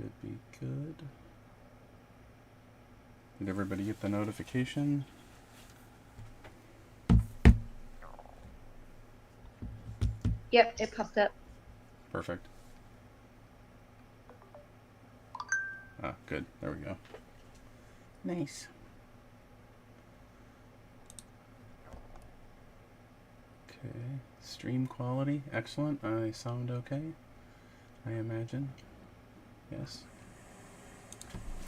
Should be good. Did everybody get the notification? Yep, it popped up. Perfect. Ah, good. There we go. Nice. Okay. Stream quality, excellent. I sound okay, I imagine. Yes.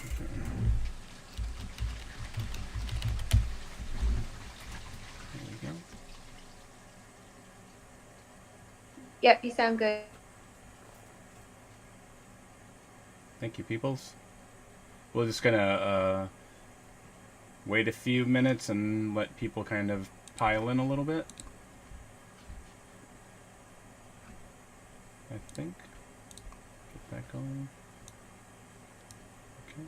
Okay. There we go. Yep, you sound good. Thank you, peoples. We're just gonna wait a few minutes and let people kind of pile in a little bit. I think. Get that going. Okay.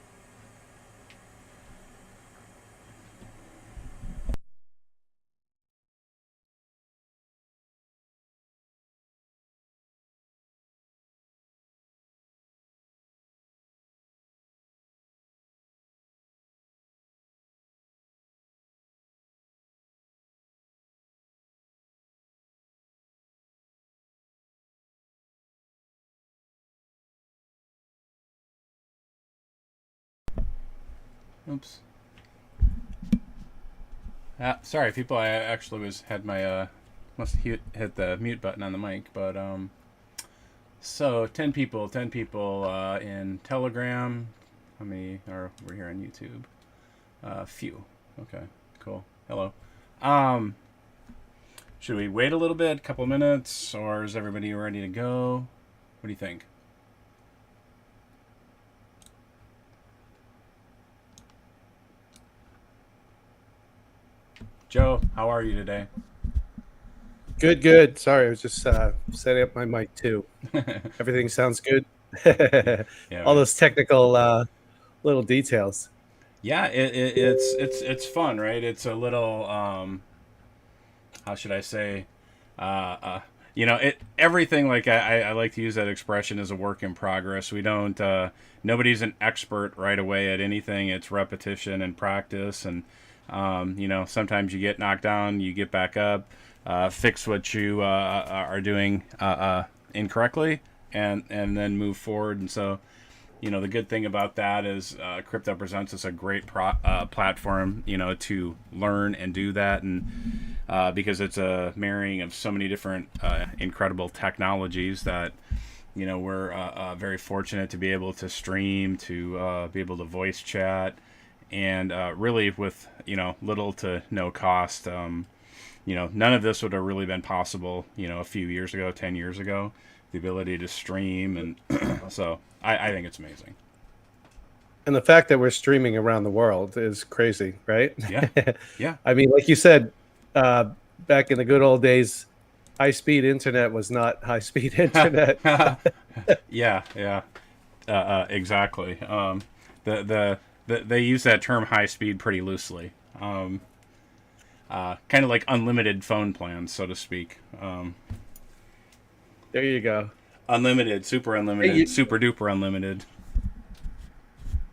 Oops. Sorry, people. I actually had my must hit the mute button on the mic, but so 10 people in Telegram. How many are we're here on YouTube? Few. Okay, cool. Hello. Should we wait a little bit, a couple minutes, or is everybody ready to go? What do you think? Joe, how are you today? Good, good. Sorry, I was just setting up my mic too. Everything sounds good. Yeah, all those technical little details. Yeah, it's fun, right? It's a little how should I say? You know, everything, like I like to use that expression, is a work in progress. We don't nobody's an expert right away at anything. It's repetition and practice, and you know, sometimes you get knocked down, you get back up, fix what you are doing incorrectly, and then move forward. And so, you know, the good thing about that is crypto presents us a great platform, you know, to learn and do that. And because it's a marrying of so many different incredible technologies that, you know, we're very fortunate to be able to stream, to be able to voice chat, and really with, you know, little to no cost. You know, none of this would have really been possible, you know, a few years ago, 10 years ago, the ability to stream. And so I think it's amazing. And the fact that we're streaming around the world is crazy, right? Yeah. Yeah. I mean, like you said, back in the good old days, high-speed internet was not high-speed internet. Yeah, yeah, exactly. They use that term high speed pretty loosely. Kind of like unlimited phone plans, so to speak. There you go. Unlimited, super unlimited, super duper unlimited.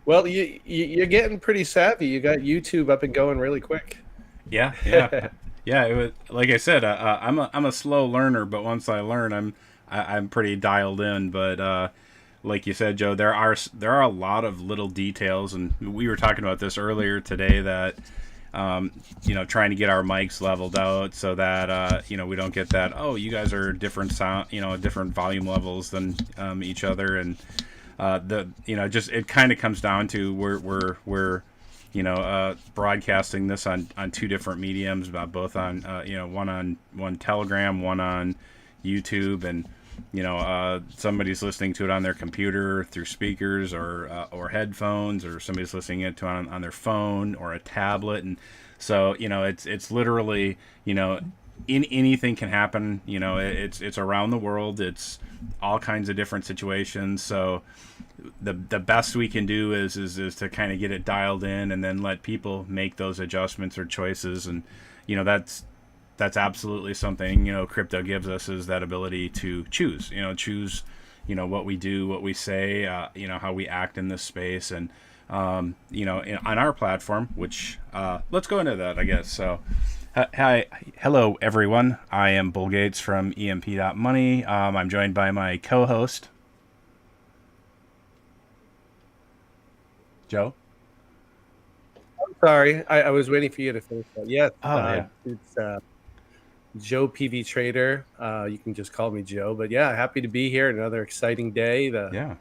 Well, you're getting pretty savvy. You got YouTube up and going really quick. Yeah, yeah, yeah. It was, like I said, I'm a slow learner, but once I learn, I'm pretty dialed in. But like you said, Joe, there are a lot of little details, and we were talking about this earlier today, that you know, trying to get our mics leveled out so that you know, we don't get that, oh, you guys are different sound, you know, different volume levels than each other. And you know, just it kind of comes down to we're you know, broadcasting this on two different mediums, about both on you know, one Telegram, one on YouTube, and you know, somebody's listening to it on their computer through speakers or headphones, or somebody's listening to it on their phone or a tablet. And so, you know, it's literally, you know, anything can happen. You know, it's around the world. It's all kinds of different situations. So the best we can do is to kind of get it dialed in, and then let people make those adjustments or choices. And you know, that's absolutely something, you know, crypto gives us, is that ability to choose. You know, choose what we do, what we say, how we act in this space, and on our platform, which let's go into that, I guess. So, hello everyone. I am Bull Gates from EMP.Money. I'm joined by my co-host, Joe. Sorry, I was waiting for you to finish that. Yes, Yeah. it's Joe PV Trader. You can just call me Joe. But yeah, happy to be here. Another exciting day. The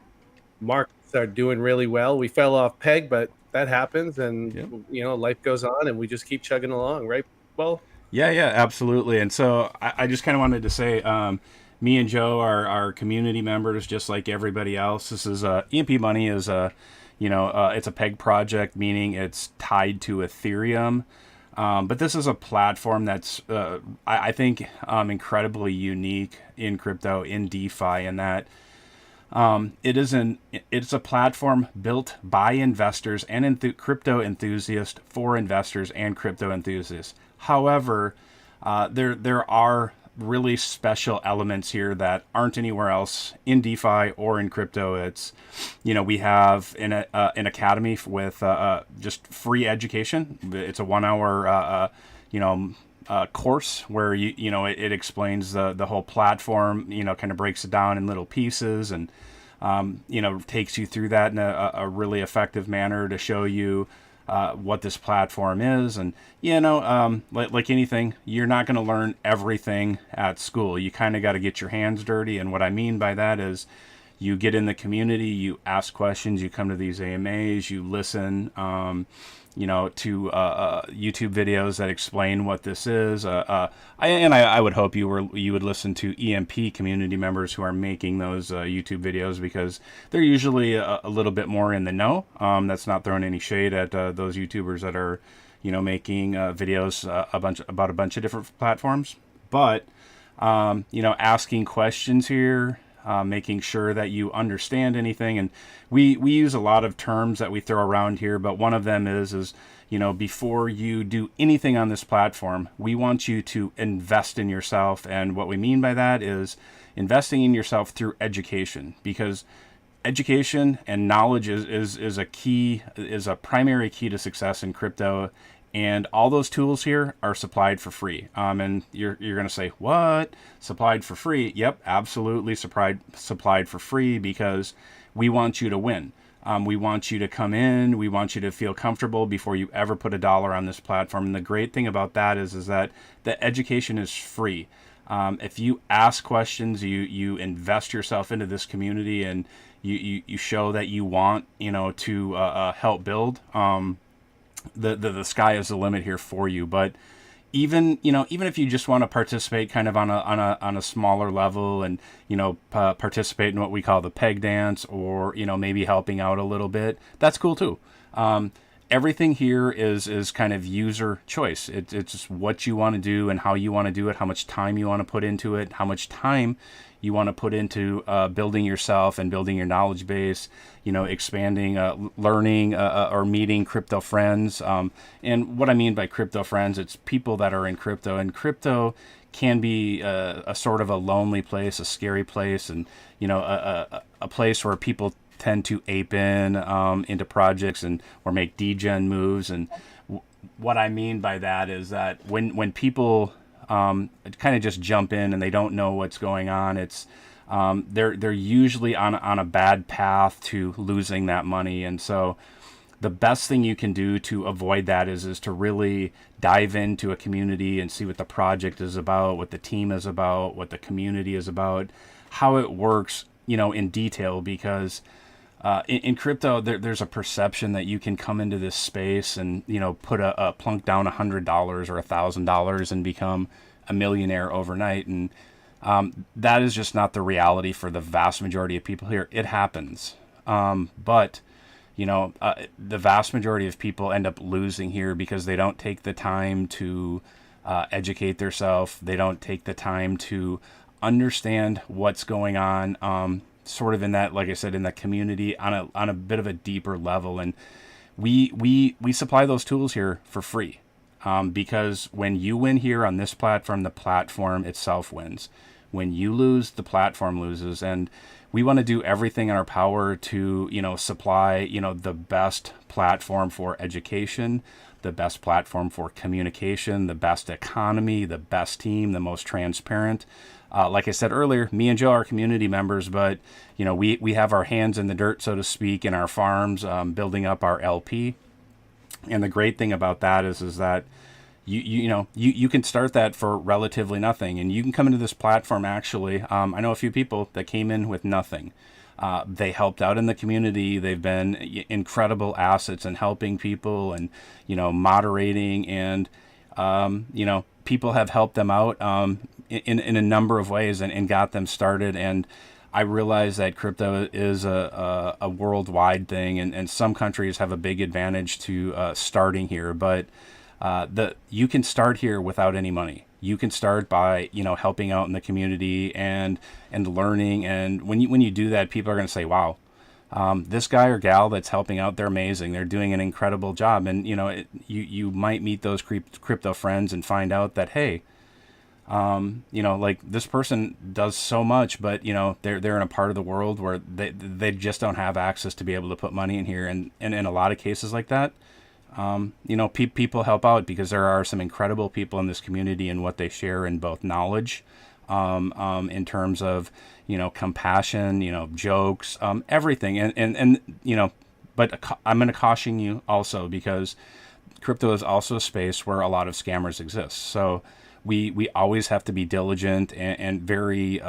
markets are doing really well. We fell off peg, but that happens, and life goes on, and we just keep chugging along, right? Well, yeah, absolutely. And so I just kind of wanted to say, me and Joe are community members, just like everybody else. This is EMP.Money is it's a peg project, meaning it's tied to Ethereum. But this is a platform that's, I think, incredibly unique in crypto, in DeFi, in that it's a platform built by investors and crypto enthusiasts for investors and crypto enthusiasts. However, there are really special elements here that aren't anywhere else in DeFi or in crypto. It's, we have an academy with just free education. It's a 1 hour, course where it explains the whole platform, kind of breaks it down in little pieces, and takes you through that in a really effective manner to show you what this platform is. And like anything, you're not going to learn everything at school. You kind of got to get your hands dirty, and what I mean by that is you get in the community, you ask questions, you come to these AMAs, you listen to YouTube videos that explain what this is. I would hope you would listen to EMP community members who are making those YouTube videos, because they're usually a little bit more in the know. That's not throwing any shade at those YouTubers that are, making videos about a bunch of different platforms. But asking questions here, making sure that you understand anything. And we use a lot of terms that we throw around here, but one of them is before you do anything on this platform, we want you to invest in yourself. And what we mean by that is investing in yourself through education, because education and knowledge is a primary key to success in crypto. And all those tools here are supplied for free. And you're going to say, what? Supplied for free? Yep, absolutely supplied for free, because we want you to win. We want you to come in. We want you to feel comfortable before you ever put $1 on this platform. And the great thing about that is that the education is free. If you ask questions, you invest yourself into this community, and you show that you want to help build. The sky is the limit here for you. But even if you just want to participate kind of on a smaller level, and participate in what we call the peg dance, or maybe helping out a little bit, that's cool too. Everything here is kind of user choice. It's just what you want to do and how you want to do it, how much time you want to put into it, how much time you want to put into building yourself and building your knowledge base, expanding, learning, or meeting crypto friends. And what I mean by crypto friends, it's people that are in crypto. And crypto can be a sort of a lonely place, a scary place, and a place where people tend to ape into projects or make degen moves. And what I mean by that is that when people kind of just jump in and they don't know what's going on, it's they're usually on a bad path to losing that money. And so the best thing you can do to avoid that is to really dive into a community and see what the project is about, what the team is about, what the community is about, how it works, in detail. Because in crypto, there's a perception that you can come into this space and put a plunk down $100 or $1,000 and become a millionaire overnight, and that is just not the reality for the vast majority of people here. It happens, but the vast majority of people end up losing here because they don't take the time to educate themselves. They don't take the time to understand what's going on. Sort of in that, like I said, in that community on a bit of a deeper level. And we supply those tools here for free, because when you win here on this platform, the platform itself wins. when you lose, the platform loses. And we want to do everything in our power to, supply, the best platform for education, the best platform for communication, the best economy, the best team, the most transparent. Like I said earlier, me and Joe are community members, but we have our hands in the dirt, so to speak, in our farms, building up our LP. And the great thing about that is that you can start that for relatively nothing, and you can come into this platform. Actually, I know a few people that came in with nothing. They helped out in the community. They've been incredible assets in helping people and moderating, and people have helped them out in a number of ways and got them started. And I realize that crypto is a worldwide thing, and some countries have a big advantage to starting here, but you can start here without any money. You can start by helping out in the community and learning. And when you do that, people are going to say, "Wow, this guy or gal that's helping out, they're amazing. They're doing an incredible job." And you might meet those crypto friends and find out that, hey, like this person does so much, but they're in a part of the world where they just don't have access to be able to put money in here. And in a lot of cases like that, people help out because there are some incredible people in this community and what they share in both knowledge, in terms of, compassion, jokes, everything. But I'm going to caution you also, because crypto is also a space where a lot of scammers exist. So we always have to be diligent and very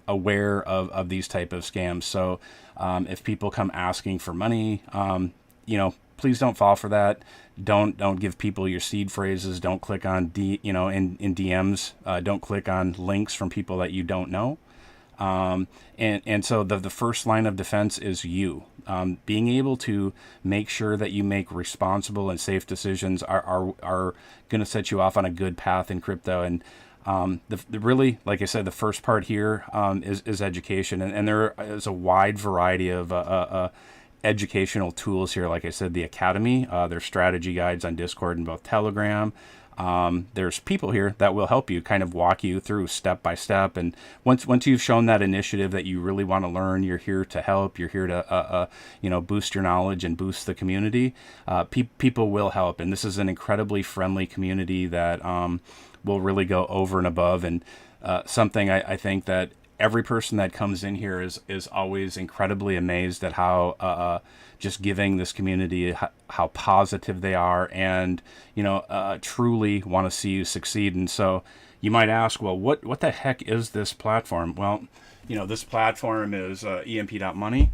aware of these type of scams. So if people come asking for money, please don't fall for that. Don't give people your seed phrases. Don't click on in DMs. Don't click on links from people that you don't know. And so the first line of defense is you. Being able to make sure that you make responsible and safe decisions are going to set you off on a good path in crypto. And the really, like I said, the first part here is education, and there is a wide variety of educational tools here. Like I said, the Academy, there's strategy guides on Discord and both Telegram. There's people here that will help you, kind of walk you through step by step. And once you've shown that initiative that you really want to learn, you're here to help. You're here to boost your knowledge and boost the community. People will help, and this is an incredibly friendly community that will really go over and above. And something I think that every person that comes in here is always incredibly amazed at how just giving this community, how positive they are, and truly want to see you succeed. And so you might ask, well, what the heck is this platform? Well, this platform is EMP.Money.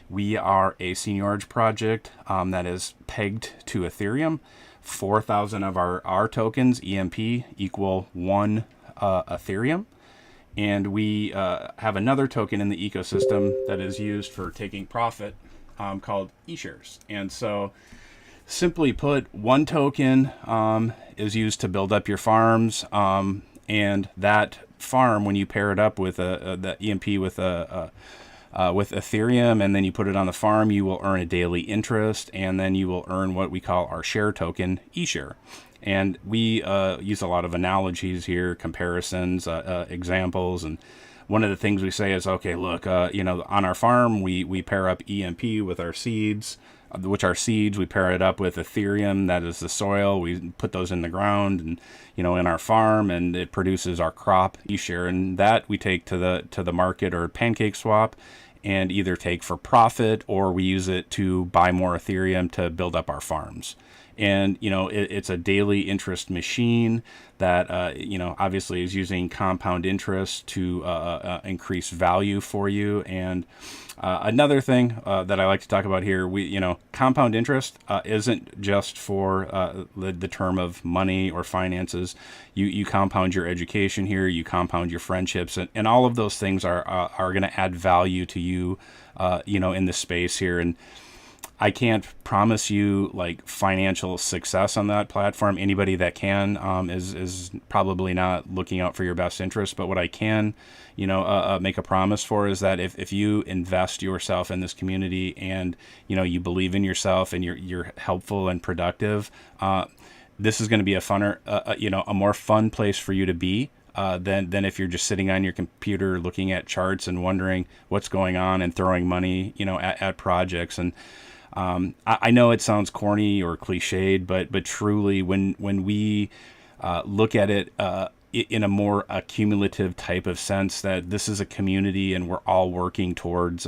We are a seigniorage project that is pegged to Ethereum. 4,000 of our tokens, EMP, equal 1 Ethereum. And we have another token in the ecosystem that is used for taking profit, called eShares. And so, simply put, one token is used to build up your farms, and that farm, when you pair it up with the EMP with Ethereum, and then you put it on the farm, you will earn a daily interest, and then you will earn what we call our share token, eShare. And we use a lot of analogies here, comparisons, examples. And one of the things we say is, okay, look, on our farm, we pair up EMP with our seeds, which are seeds. We pair it up with Ethereum, that is the soil. We put those in the ground and, in our farm, and it produces our crop, eShare. And that we take to the market or pancake swap and either take for profit, or we use it to buy more Ethereum to build up our farms. And, it's a daily interest machine that, obviously is using compound interest to increase value for you. And another thing that I like to talk about here, compound interest isn't just for the term of money or finances. You compound your education here, you compound your friendships, and all of those things are going to add value to you, in the space here. And I can't promise you like financial success on that platform. Anybody that can is probably not looking out for your best interest. But what I can, make a promise for is that if you invest yourself in this community and you believe in yourself and you're helpful and productive, this is going to be a funner, a more fun place for you to be. than if you're just sitting on your computer looking at charts and wondering what's going on and throwing money, at projects. And I know it sounds corny or cliched, but truly, when we look at it in a more accumulative type of sense, that this is a community and we're all working towards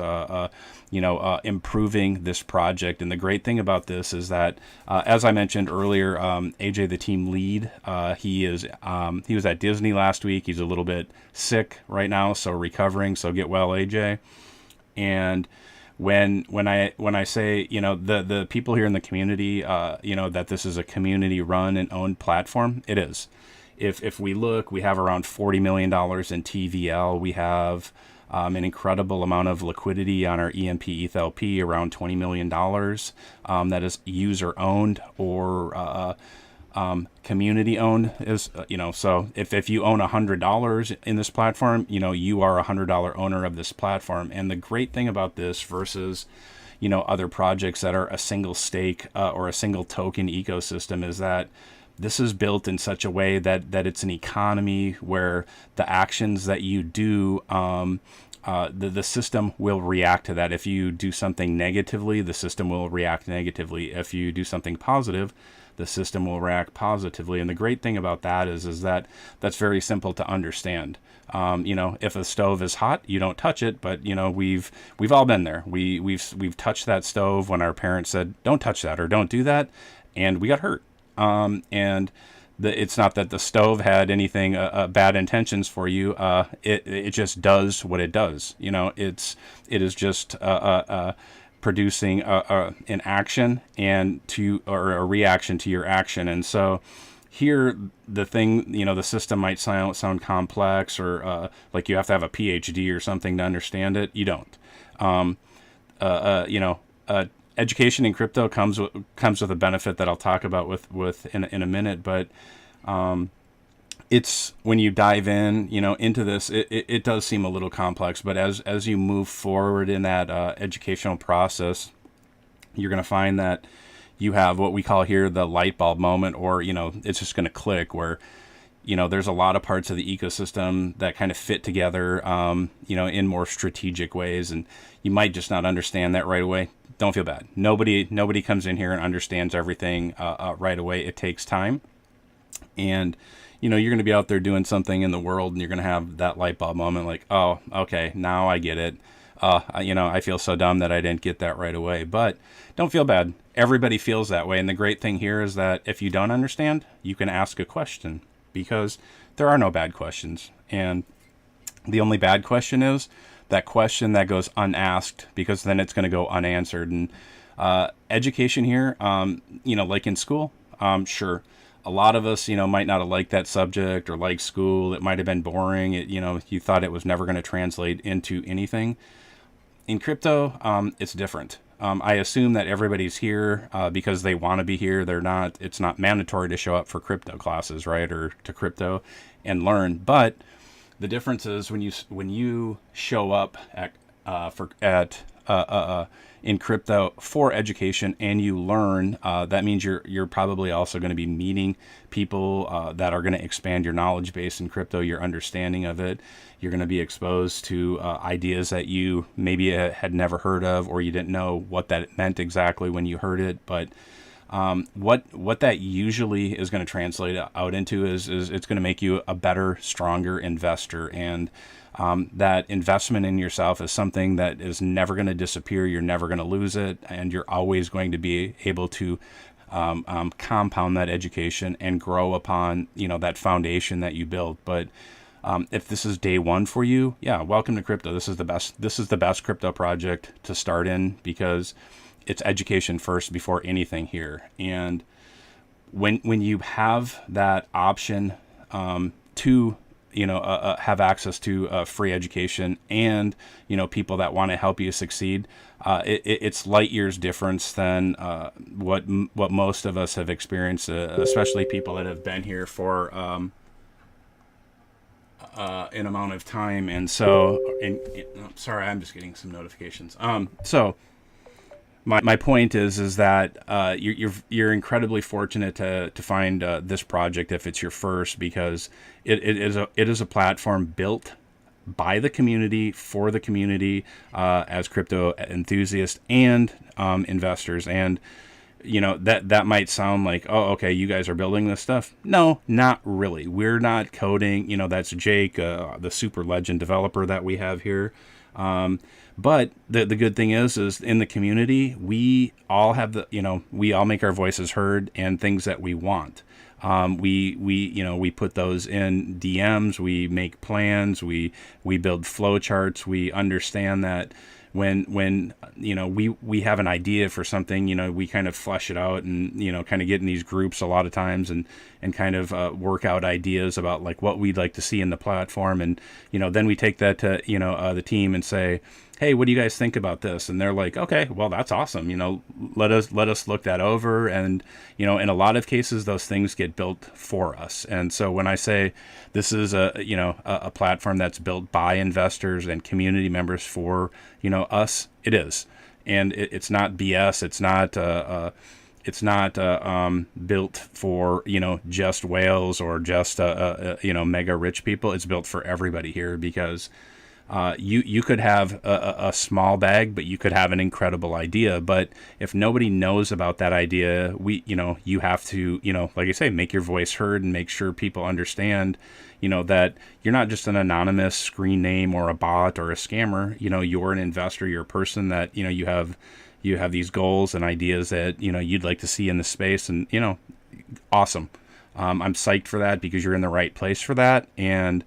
improving this project. And the great thing about this is that, as I mentioned earlier, AJ, the team lead, he was at Disney last week. He's a little bit sick right now, so recovering. So get well, AJ. And when I say, the people here in the community, that this is a community run and owned platform, it is. If we look, we have around $40 million in TVL. We have an incredible amount of liquidity on our EMP ETHLP, around $20 million. That is user owned or community owned. So if you own $100 in this platform, you are a $100 owner of this platform. And the great thing about this versus other projects that are a single stake or a single token ecosystem is that this is built in such a way that it's an economy where the actions that you do, the system will react to that. If you do something negatively, the system will react negatively. If you do something positive, the system will react positively. And the great thing about that is that that's very simple to understand. If a stove is hot, you don't touch it, but we've all been there. We've touched that stove when our parents said, "Don't touch that" or "Don't do that," and we got hurt. It's not that the stove had anything bad intentions for you. It just does what it does. It is just producing an action or a reaction to your action. And so here, the thing, the system might sound complex or like you have to have a PhD or something to understand it. You don't. Education in crypto comes with a benefit that I'll talk about with in a minute, but it's when you dive into this, it does seem a little complex. But as you move forward in that educational process, you're going to find that you have what we call here the light bulb moment, or it's just going to click where there's a lot of parts of the ecosystem that kind of fit together, in more strategic ways, and you might just not understand that right away. Don't feel bad. Nobody comes in here and understands everything right away. It takes time, and you're going to be out there doing something in the world, and you're going to have that light bulb moment, like, oh, okay, now I get it. I feel so dumb that I didn't get that right away. But don't feel bad. Everybody feels that way, and the great thing here is that if you don't understand, you can ask a question, because there are no bad questions, and the only bad question is that question that goes unasked, because then it's going to go unanswered. And education here, like in school, sure, a lot of us, might not have liked that subject or liked school. It might have been boring. You thought it was never going to translate into anything. In crypto, it's different. I assume that everybody's here because they want to be here. It's not mandatory to show up for crypto classes, right, or to crypto and learn. But the difference is when you show up in crypto for education and you learn, that means you're probably also going to be meeting people that are going to expand your knowledge base in crypto, your understanding of it. You're going to be exposed to ideas that you maybe had never heard of, or you didn't know what that meant exactly when you heard it. But what that usually is going to translate out into is it's going to make you a better, stronger investor. And that investment in yourself is something that is never going to disappear. You're never going to lose it, and you're always going to be able to compound that education and grow upon that foundation that you build. But if this is day one for you, yeah, welcome to crypto. This is the best crypto project to start in, because it's education first before anything here. And when you have that option to have access to free education and people that want to help you succeed, it's light years difference than what most of us have experienced, especially people that have been here for an amount of time. And so, sorry, I'm just getting some notifications. So my point is that you're incredibly fortunate to find this project if it's your first, because it is a platform built by the community, for the community, as crypto enthusiasts and investors. And that might sound like, oh, okay, you guys are building this stuff. No, not really. We're not coding. That's Jake, the super legend developer that we have here. But the good thing is in the community, we all have we all make our voices heard, and things that we want. We put those in DMs, we make plans, we build flowcharts, we understand that when we have an idea for something, we kind of flesh it out and, kind of get in these groups a lot of times and kind of work out ideas about like what we'd like to see in the platform. And, then we take that to, the team and say, hey, what do you guys think about this? And they're like, okay, well, that's awesome. Let us look that over. And, in a lot of cases, those things get built for us. And so when I say this is a platform that's built by investors and community members for, us, it is. And it's not BS. It's not built for, just whales or just, mega rich people. It's built for everybody here, because you could have a small bag, but you could have an incredible idea. But if nobody knows about that idea, you have to, like I say, make your voice heard and make sure people understand, that you're not just an anonymous screen name or a bot or a scammer. You're an investor. You're a person that, you have these goals and ideas that, you'd like to see in the space. And, awesome. I'm psyched for that, because you're in the right place for that. And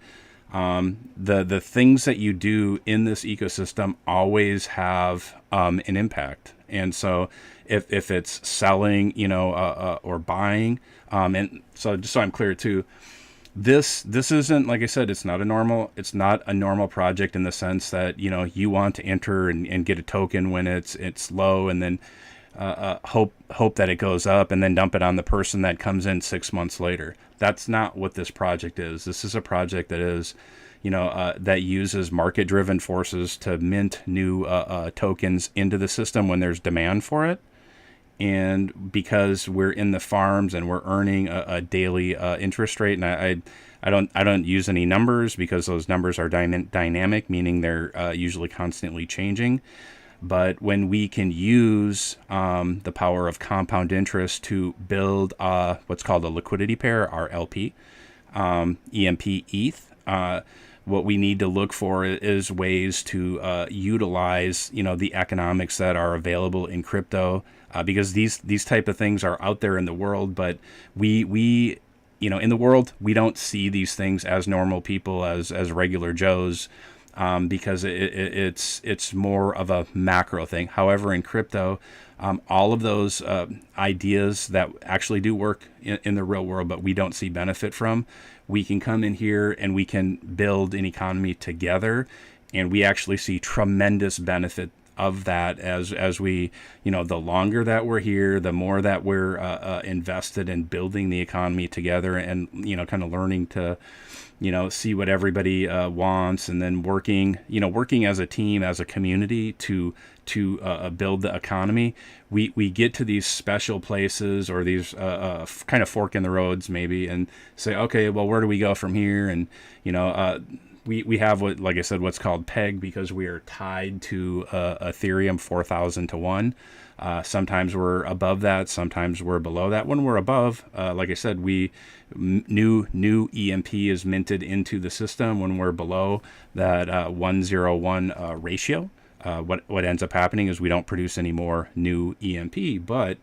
the things that you do in this ecosystem always have an impact. And so if it's selling, or buying, and so just so I'm clear too, this isn't, like I said, it's not a normal project in the sense that, you want to enter and get a token when it's low, and then hope that it goes up and then dump it on the person that comes in 6 months later. That's not what this project is. This is a project that is, that uses market-driven forces to mint new tokens into the system when there's demand for it. And because we're in the farms and we're earning a daily interest rate, and I don't use any numbers, because those numbers are dynamic, meaning they're usually constantly changing. But when we can use the power of compound interest to build what's called a liquidity pair, our LP, EMP ETH, what we need to look for is ways to utilize, the economics that are available in crypto, because these type of things are out there in the world, but we in the world, we don't see these things as normal people, as regular Joes. Because it's more of a macro thing. However, in crypto, all of those ideas that actually do work in the real world, but we don't see benefit from, we can come in here and we can build an economy together, and we actually see tremendous benefit of that as we, the longer that we're here, the more that we're invested in building the economy together, and kind of learning to see what everybody wants, and then working as a team, as a community to build the economy. We get to these special places, or these kind of fork in the roads maybe, and say, okay, well, where do we go from here? And we have what, like I said, what's called PEG, because we are tied to Ethereum 4,000 to 1. Sometimes we're above that, sometimes we're below that. When we're above, like I said, new EMP is minted into the system. When we're below that 101 ratio, what ends up happening is we don't produce any more new EMP. But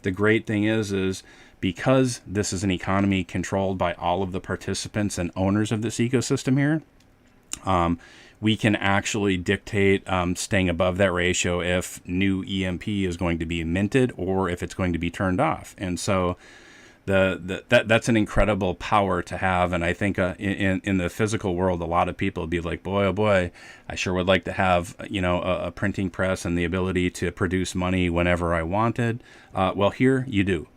the great thing is because this is an economy controlled by all of the participants and owners of this ecosystem here, we can actually dictate staying above that ratio if new EMP is going to be minted or if it's going to be turned off. And so that's an incredible power to have. And I think in the physical world, a lot of people would be like, boy, oh boy, I sure would like to have a printing press and the ability to produce money whenever I wanted. Well, here you do.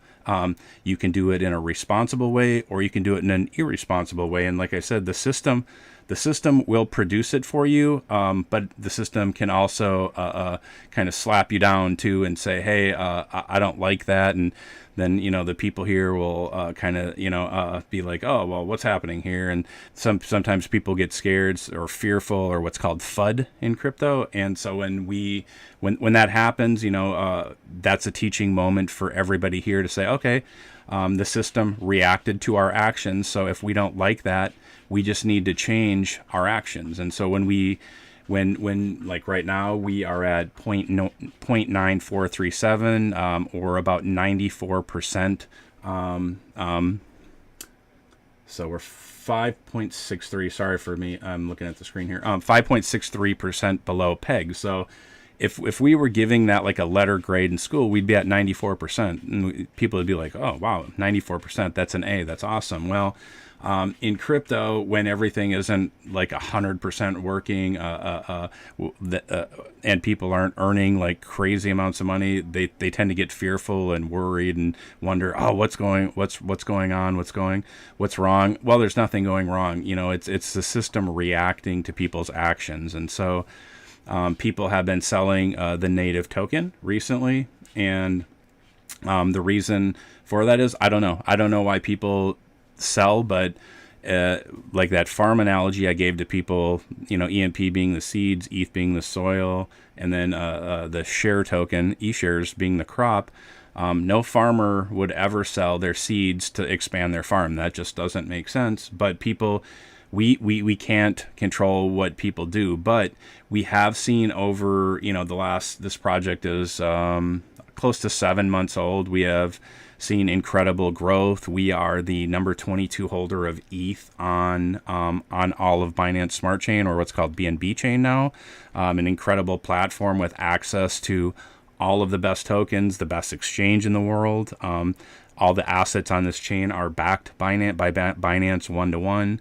You can do it in a responsible way, or you can do it in an irresponsible way. And like I said, the system the system will produce it for you, but the system can also kind of slap you down too and say, hey, I don't like that. And then, the people here will kind of, be like, oh, well, what's happening here? And sometimes people get scared or fearful, or what's called FUD in crypto. And so when that happens, that's a teaching moment for everybody here to say, okay, the system reacted to our actions. So if we don't like that, we just need to change our actions. And so when like right now we are at 0.9437, or about 94%. So we're 5.63. Sorry for me. I'm looking at the screen here. 5.63% below PEG. So if we were giving that like a letter grade in school, we'd be at 94%. And people would be like, oh, wow, 94%. That's an A. That's awesome. Well, in crypto, when everything isn't like 100% working, and people aren't earning like crazy amounts of money, they tend to get fearful and worried and wonder, oh, what's going on? What's wrong? Well, there's nothing going wrong. It's the system reacting to people's actions. And so, people have been selling, the native token recently. And, the reason for that is, I don't know. I don't know why people sell, but like that farm analogy I gave to people, EMP being the seeds, ETH being the soil, and then the share token, eShares, being the crop. No farmer would ever sell their seeds to expand their farm. That just doesn't make sense. But people, we can't control what people do, but we have seen over, this project is close to 7 months old. We have seen incredible growth. We are the number 22 holder of ETH on all of Binance Smart Chain, or what's called BNB Chain now. An incredible platform with access to all of the best tokens, the best exchange in the world. All the assets on this chain are backed by Binance 1-to-1.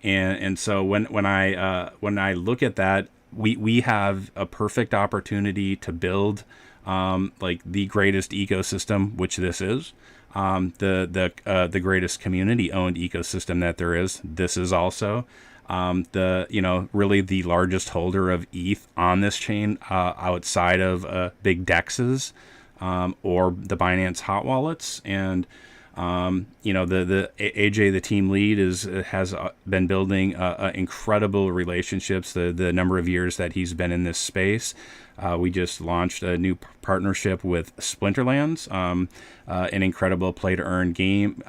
And so when I look at that, we have a perfect opportunity to build like the greatest ecosystem, which this is, the greatest community-owned ecosystem that there is. This is also really the largest holder of ETH on this chain, outside of big dexes, or the Binance hot wallets. And the AJ, the team lead, has been building incredible relationships. The number of years that he's been in this space. We just launched a new partnership with Splinterlands, an incredible play-to-earn game.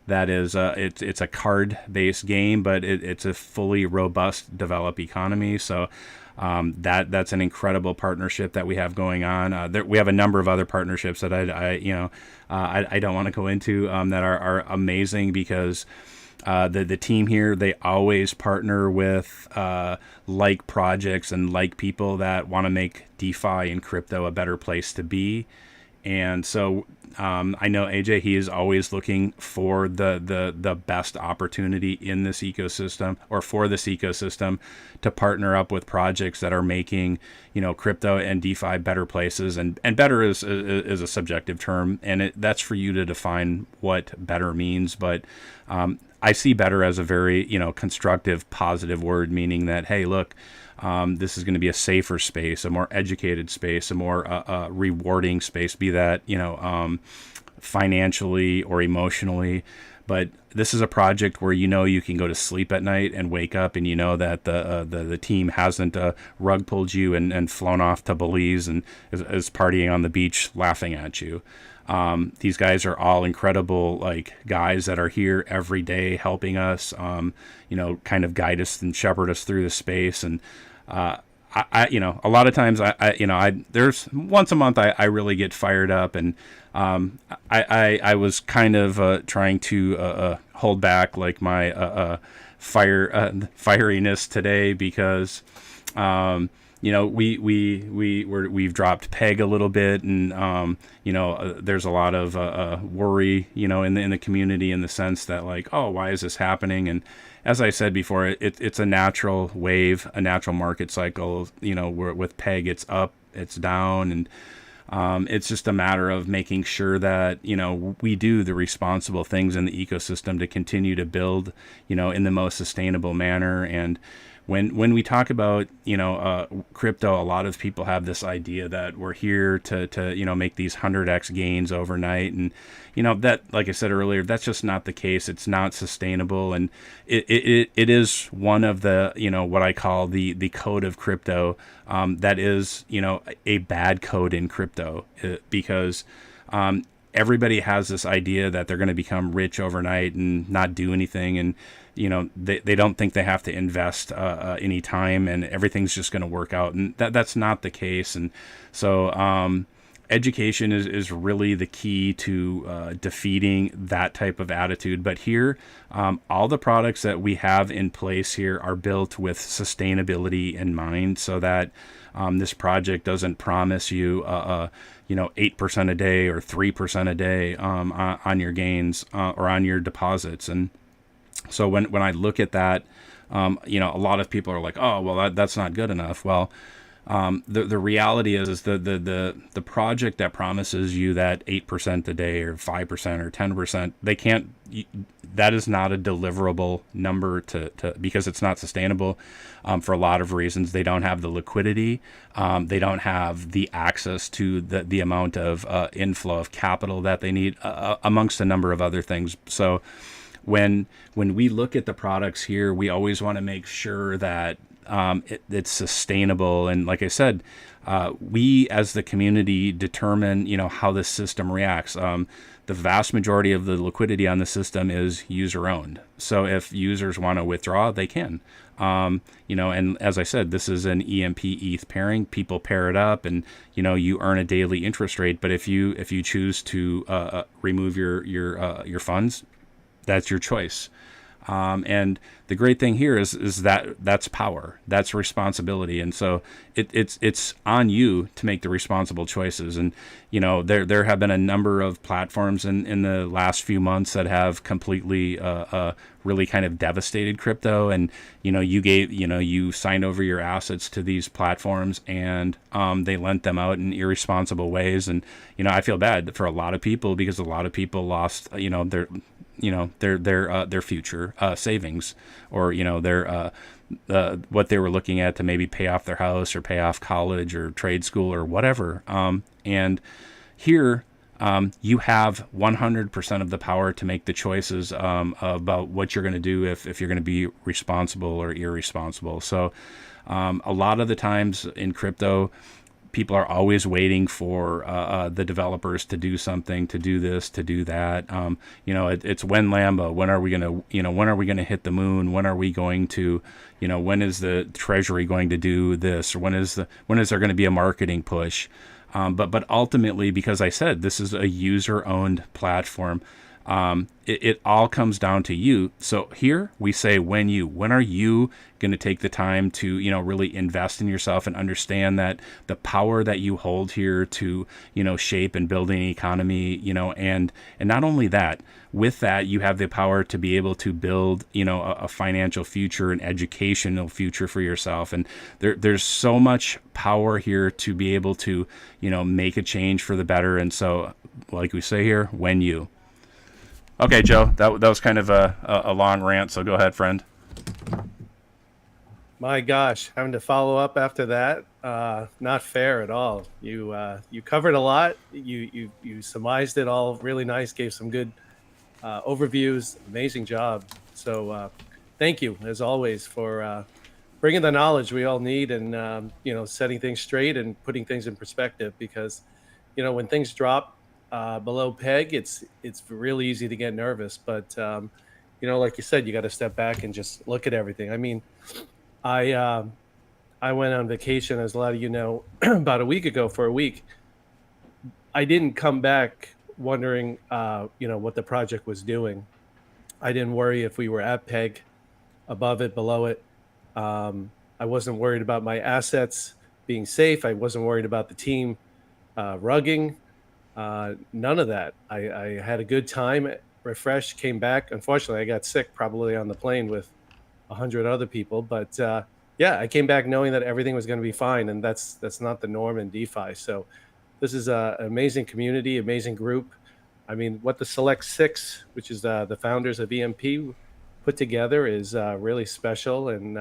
That is, it's a card-based game, but it's a fully robust develop economy. So that's an incredible partnership that we have going on. We have a number of other partnerships that I don't want to go into, that are amazing, because the team here, they always partner with like projects and like people that want to make DeFi and crypto a better place to be. And so I know AJ, he is always looking for the best opportunity in this ecosystem, or for this ecosystem, to partner up with projects that are making, crypto and DeFi better places. And better is a subjective term, and that's for you to define what better means. But I see better as a very, constructive, positive word, meaning that, hey, look, this is going to be a safer space, a more educated space, a more rewarding space, be that, financially or emotionally. But this is a project where, you can go to sleep at night and wake up and that the team hasn't rug pulled you and flown off to Belize and is partying on the beach laughing at you. These guys are all incredible, guys that are here every day helping us, kind of guide us and shepherd us through the space. And, a lot of times there's once a month I really get fired up, and, I was kind of, trying to, hold back my, fieriness today, because, we've dropped PEG a little bit, and there's a lot of worry, in the community, in the sense that why is this happening? And as I said before, it's a natural wave, a natural market cycle. With PEG, it's up, it's down, and It's just a matter of making sure that, we do the responsible things in the ecosystem to continue to build, in the most sustainable manner. And when we talk about, crypto, a lot of people have this idea that we're here to make these 100x gains overnight. And, that, like I said earlier, that's just not the case. It's not sustainable. And it is one of the, what I call the code of crypto, that is, a bad code in crypto, because everybody has this idea that they're going to become rich overnight and not do anything. And, they don't think they have to invest any time, and everything's just going to work out. And that's not the case. And so education is really the key to defeating that type of attitude. But here, all the products that we have in place here are built with sustainability in mind, so that this project doesn't promise you 8% a day or 3% a day on your gains or on your deposits. And so when I look at that, a lot of people are like, oh, well, that's not good enough. Well, the reality is the project that promises you that 8% a day or 5% or 10%, they can't. That is not a deliverable number to because it's not sustainable for a lot of reasons. They don't have the liquidity. They don't have the access to the amount of inflow of capital that they need, amongst a number of other things. So when we look at the products here, we always want to make sure that it's sustainable. And like I said, we as the community determine, how this system reacts. The vast majority of the liquidity on the system is user owned. So if users want to withdraw, they can. And as I said, this is an EMP ETH pairing. People pair it up, and you earn a daily interest rate. But if you choose to remove your funds, that's your choice. And the great thing here is that that's power, that's responsibility. And so it's on you to make the responsible choices. And, there have been a number of platforms in the last few months that have completely, really kind of devastated crypto. And, you signed over your assets to these platforms, and, they lent them out in irresponsible ways. And, I feel bad for a lot of people, because a lot of people lost, their future savings, or their what they were looking at to maybe pay off their house or pay off college or trade school or whatever. And here you have 100% of the power to make the choices about what you're going to do if you're going to be responsible or irresponsible. So a lot of the times in crypto, people are always waiting for the developers to do something, to do this, to do that. It's when Lambo. When are we gonna? When are we gonna hit the moon? When are we going to? When is the Treasury going to do this? Or when is there going to be a marketing push? But ultimately, because I said this is a user-owned platform, it all comes down to you. So here we say, when are you going to take the time to, really invest in yourself and understand that the power that you hold here to, shape and build an economy, and not only that, with that, you have the power to be able to build, a financial future, an educational future for yourself. And there's so much power here to be able to, make a change for the better. And so, like we say here, when you. Okay, Joe, that was kind of a long rant, so go ahead, friend. My gosh, having to follow up after that, not fair at all. You covered a lot. You surmised it all really nice, gave some good overviews. Amazing job. So thank you, as always, for bringing the knowledge we all need, and setting things straight and putting things in perspective. Because when things drop below peg, it's really easy to get nervous. But like you said, you got to step back and just look at everything. I mean, I went on vacation, as a lot of you know, about a week ago for a week. I didn't come back wondering, what the project was doing. I didn't worry if we were at peg, above it, below it. I wasn't worried about my assets being safe. I wasn't worried about the team rugging. None of that. I had a good time, refreshed, came back. Unfortunately, I got sick probably on the plane with 100 other people. But I came back knowing that everything was going to be fine. And that's not the norm in DeFi. So, This is an amazing community, amazing group. I mean, what the Select Six, which is the founders of EMP, put together is really special. And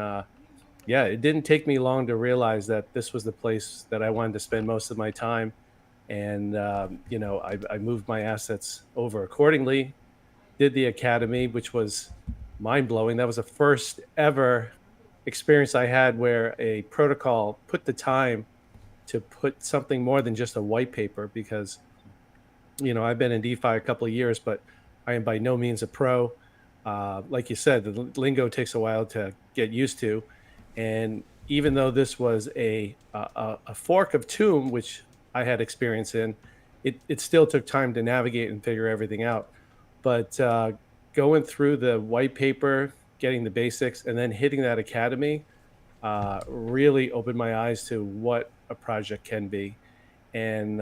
yeah, it didn't take me long to realize that this was the place that I wanted to spend most of my time. And, I moved my assets over accordingly, did the academy, which was mind blowing. That was the first ever experience I had where a protocol put the time to put something more than just a white paper, because I've been in DeFi a couple of years, but I am by no means a pro. Like you said, the lingo takes a while to get used to, and even though this was a fork of Tomb, which I had experience in, it still took time to navigate and figure everything out. But going through the white paper, getting the basics, and then hitting that academy really opened my eyes to what a project can be. And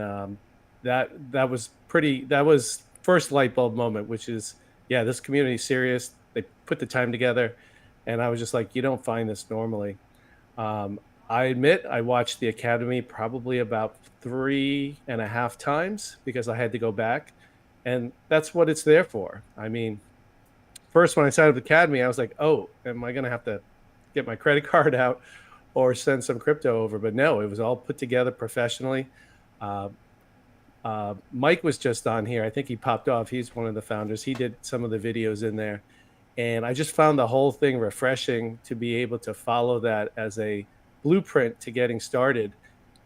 that was first light bulb moment, which is, yeah, this community is serious. They put the time together, and I was just like, you don't find this normally. I admit I watched the academy probably about 3.5 times because I had to go back, and that's what it's there for. I mean, first when I signed up the academy, I was like, oh, am I gonna have to get my credit card out or send some crypto over? But no, it was all put together professionally. Uh, Mike was just on here. I think he popped off. He's one of the founders. He did some of the videos in there. And I just found the whole thing refreshing to be able to follow that as a blueprint to getting started.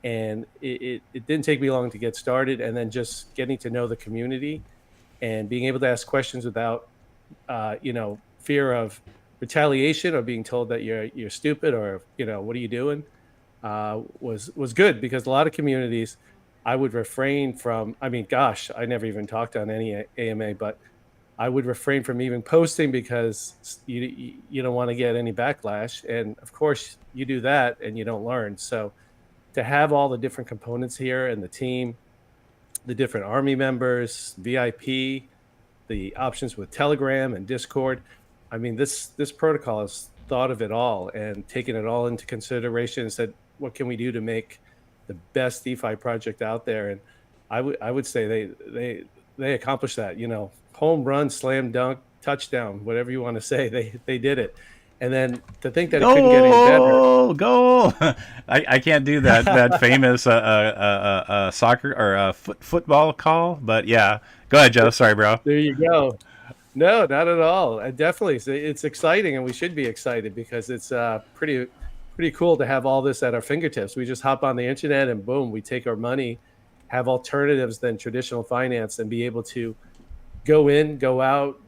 And it didn't take me long to get started. And then just getting to know the community and being able to ask questions without, fear of retaliation or being told that you're stupid or, what are you doing, was good, because a lot of communities I would refrain from. I mean, gosh, I never even talked on any AMA, but I would refrain from even posting because you don't want to get any backlash. And of course you do that and you don't learn. So to have all the different components here and the team, the different army members, VIP, the options with Telegram and Discord. I mean, this protocol has thought of it all and taken it all into consideration and said, what can we do to make the best DeFi project out there? And I would say they accomplished that. Home run, slam dunk, touchdown, whatever you want to say, they did it. And then to think that it couldn't get any better. Goal! I can't do that famous soccer or football call, but yeah. Go ahead, Joe. Sorry, bro. There you go. No, not at all. Definitely, it's exciting, and we should be excited because it's pretty cool to have all this at our fingertips. We just hop on the internet and boom, we take our money, have alternatives than traditional finance, and be able to go in, go out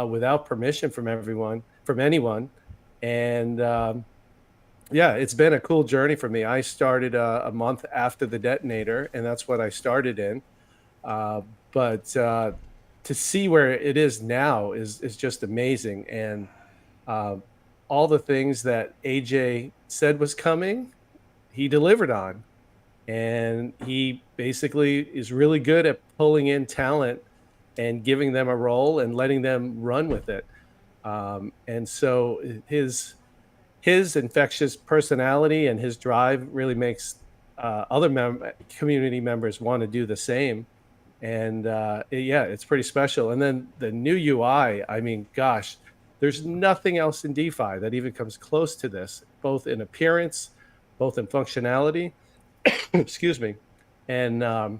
without permission from anyone. And yeah, it's been a cool journey for me. I started a month after the detonator, and that's what I started in. But to see where it is now is just amazing. And all the things that AJ said was coming, he delivered on. And he basically is really good at pulling in talent and giving them a role and letting them run with it. And so his infectious personality and his drive really makes other community members want to do the same. And yeah, it's pretty special. And then the new UI, I mean, gosh, there's nothing else in DeFi that even comes close to this, both in appearance, both in functionality. Excuse me. And,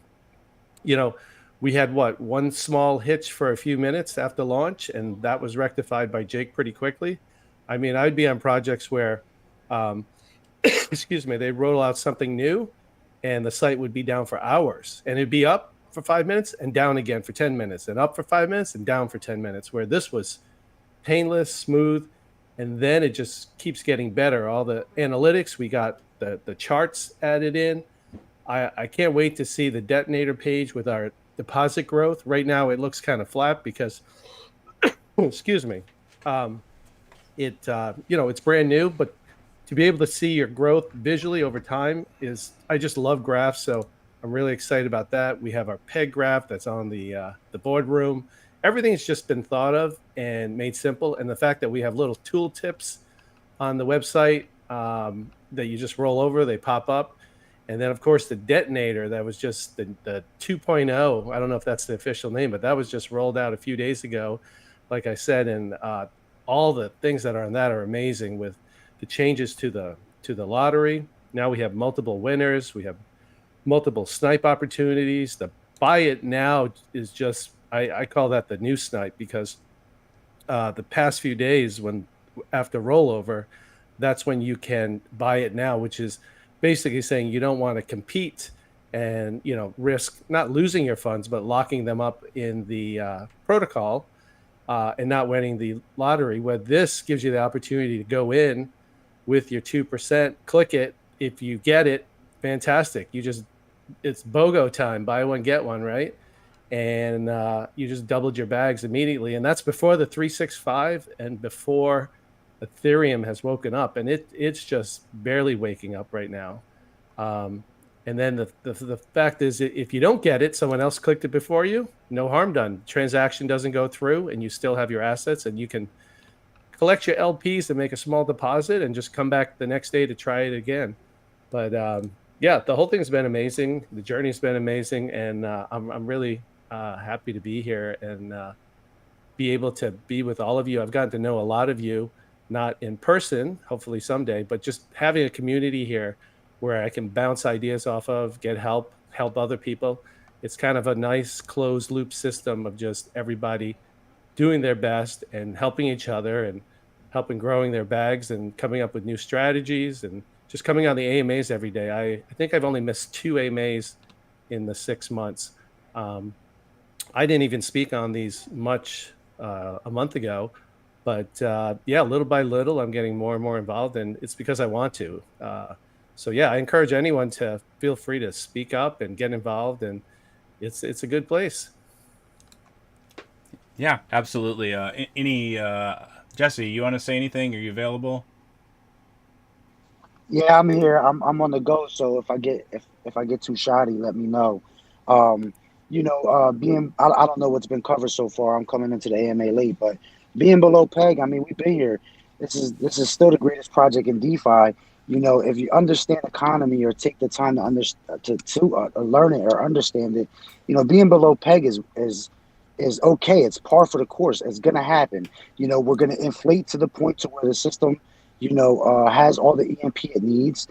we had one small hitch for a few minutes after launch, and that was rectified by Jake pretty quickly. I mean, I'd be on projects where, excuse me, they'd roll out something new and the site would be down for hours, and it'd be up for 5 minutes and down again for 10 minutes and up for 5 minutes and down for 10 minutes, where this was painless, smooth, and then it just keeps getting better. All the analytics, we got the charts added in. I can't wait to see the detonator page with our deposit growth. Right now it looks kind of flat because excuse me, it's brand new, but to be able to see your growth visually over time I just love graphs. So I'm really excited about that. We have our PEG graph that's on the Boardroom. Everything's just been thought of and made simple. And the fact that we have little tool tips on the website that you just roll over, they pop up. And then, of course, the Detonator, that was just the 2.0. I don't know if that's the official name, but that was just rolled out a few days ago, like I said. And all the things that are on that are amazing, with the changes to the lottery. Now we have multiple winners. We have multiple snipe opportunities. The buy it now is just, I call that the new snipe, because the past few days, when after rollover, that's when you can buy it now, which is basically saying you don't want to compete and, you know, risk not losing your funds, but locking them up in the protocol and not winning the lottery. Where this gives you the opportunity to go in with your 2%, click it. If you get it, fantastic. It's BOGO time, buy one, get one, right? And you just doubled your bags immediately. And that's before the 365 and before Ethereum has woken up. And it's just barely waking up right now. And then the fact is, if you don't get it, someone else clicked it before you, no harm done. Transaction doesn't go through, and you still have your assets, and you can collect your LPs and make a small deposit and just come back the next day to try it again. But yeah, the whole thing's been amazing. The journey's been amazing, and I'm really happy to be here and be able to be with all of you. I've gotten to know a lot of you, not in person, hopefully someday, but just having a community here where I can bounce ideas off of, get help other people. It's kind of a nice closed loop system of just everybody doing their best and helping each other and helping growing their bags and coming up with new strategies and just coming on the AMAs every day. I think I've only missed 2 AMAs in the 6 months. I didn't even speak on these much a month ago, but yeah, little by little, I'm getting more and more involved, and it's because I want to. So yeah, I encourage anyone to feel free to speak up and get involved, and it's a good place. Yeah, absolutely. Jesse, you want to say anything? Are you available? Yeah, I'm here. I'm on the go. So if I get too shoddy, let me know. Um, I don't know what's been covered so far. I'm coming into the AMA late, but being below peg, I mean, we've been here. This is still the greatest project in DeFi. You know, if you understand economy or take the time to learn it or understand it, you know, being below peg is okay. It's par for the course. It's gonna happen. You know, we're gonna inflate to the point to where the system, has all the EMP it needs.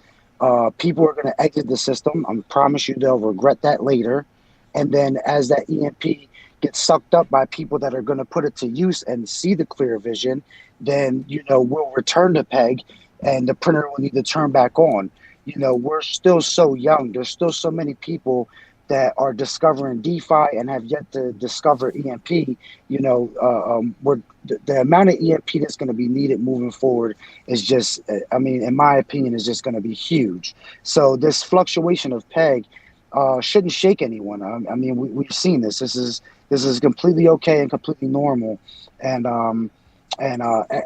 People are gonna exit the system. I promise you, they'll regret that later. And then as that EMP gets sucked up by people that are gonna put it to use and see the clear vision, then we'll return to peg, and the printer will need to turn back on. You know, we're still so young. There's still so many people that are discovering DeFi and have yet to discover EMP. The amount of EMP that's going to be needed moving forward is just, in my opinion, is just going to be huge. So this fluctuation of peg shouldn't shake anyone. We've seen this. This is completely okay and completely normal. And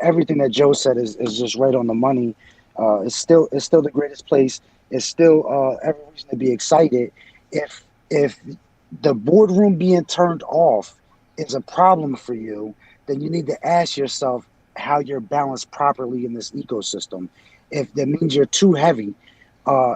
everything that Joe said is just right on the money. It's still the greatest place. It's still every reason to be excited. If the boardroom being turned off is a problem for you, then you need to ask yourself how you're balanced properly in this ecosystem. If that means you're too heavy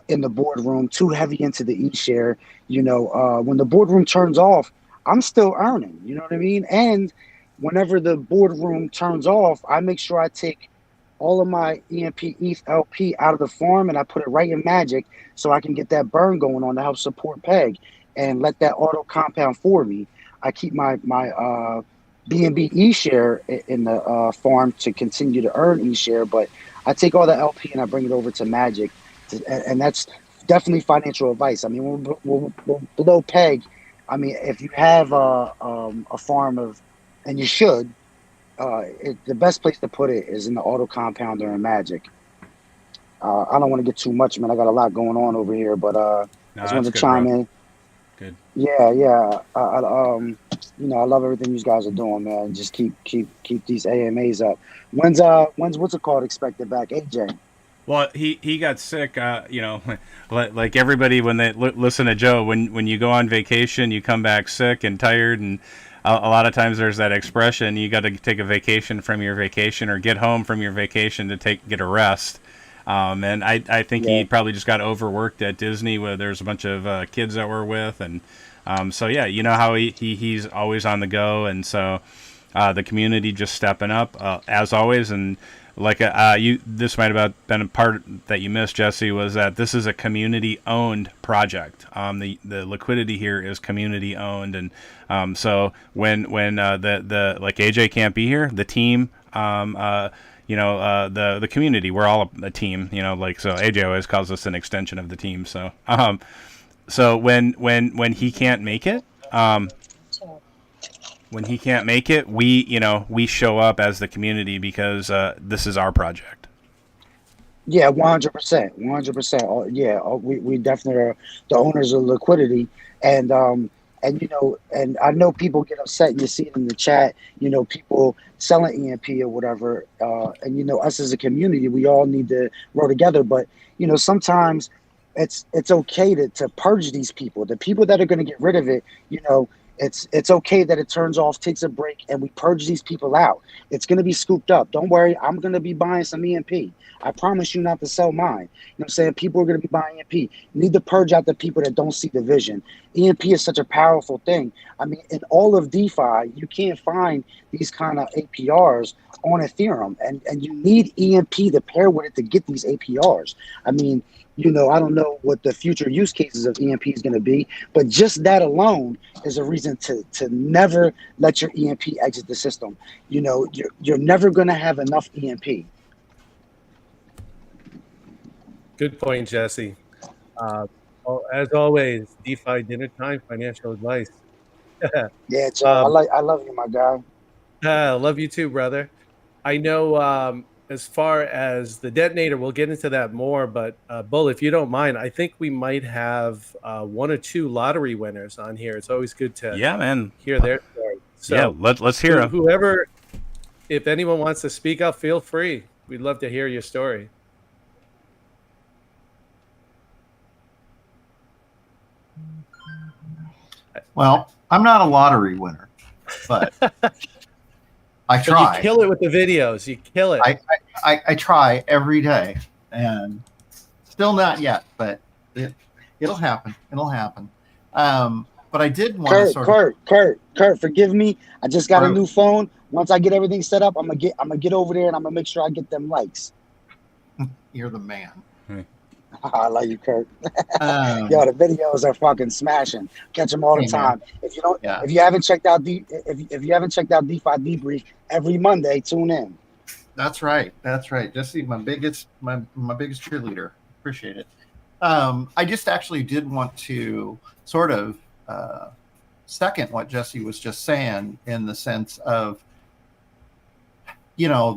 in the boardroom, too heavy into the E-share, when the boardroom turns off, I'm still earning. You know what I mean? And whenever the boardroom turns off, I make sure I take all of my EMP ETH LP out of the farm and I put it right in Magic so I can get that burn going on to help support peg and let that auto compound for me. I keep my BNB E-share in the farm to continue to earn E-share, but I take all the LP and I bring it over to Magic, and that's definitely financial advice. I mean, we're below peg. I mean, if you have a farm of, and you should, the best place to put it is in the auto compounder in Magic. I don't want to get too much, man. I got a lot going on over here, but I just wanted to chime in. Good. Yeah. I love everything you guys are doing, man. Just keep these AMAs up. When's what's it called expected back, AJ? Well, he got sick, like everybody when they listen to Joe. When you go on vacation, you come back sick and tired, and a lot of times there's that expression, you got to take a vacation from your vacation or get home from your vacation to get a rest. And I think Yeah. he probably just got overworked at Disney where there's a bunch of kids that we're with. And so, yeah, you know how he's always on the go. And so the community just stepping up as always. And like this might have been a part that you missed, Jesse, was that this is a community-owned project. The liquidity here is community-owned, and so when the like AJ can't be here, the team, the community, we're all a team, like so. AJ always calls us an extension of the team. So so when he can't make it. When he can't make it, we show up as the community because this is our project. Yeah, 100%, 100%. Yeah, we definitely are the owners of liquidity, and and I know people get upset. And you see it in the chat. People selling EMP or whatever, and us as a community, we all need to row together. But sometimes it's okay to purge these people. The people that are going to get rid of it, It's okay that it turns off, takes a break, and we purge these people out. It's going to be scooped up. Don't worry. I'm going to be buying some EMP. I promise you not to sell mine. You know what I'm saying? People are going to be buying EMP. You need to purge out the people that don't see the vision. EMP is such a powerful thing. I mean, in all of DeFi, you can't find these kind of APRs on Ethereum, and you need EMP to pair with it to get these APRs. I mean, I don't know what the future use cases of EMP is going to be, but just that alone is a reason to never let your EMP exit the system. You're never going to have enough EMP. Good point, Jesse. As always, DeFi dinner time, financial advice. Yeah, Joe, I love you, my guy. I love you too, brother. I know as far as the detonator, we'll get into that more, but Bull, if you don't mind, I think we might have one or two lottery winners on here. It's always good to hear their story. So let's hear them. Whoever, if anyone wants to speak up, feel free. We'd love to hear your story. Well, I'm not a lottery winner, but I try. You kill it with the videos. You kill it. I try every day, and still not yet, but it'll happen. It'll happen. But I did want to Kurt, forgive me. I just got a new phone. Once I get everything set up, I'm gonna get over there and I'm gonna make sure I get them likes. You're the man. I love you, Kirk. Yo, the videos are fucking smashing. Catch them all the time. If you haven't checked out DeFi Debrief every Monday, tune in. That's right. Jesse, my biggest cheerleader. Appreciate it. I just actually did want to sort of second what Jesse was just saying in the sense of,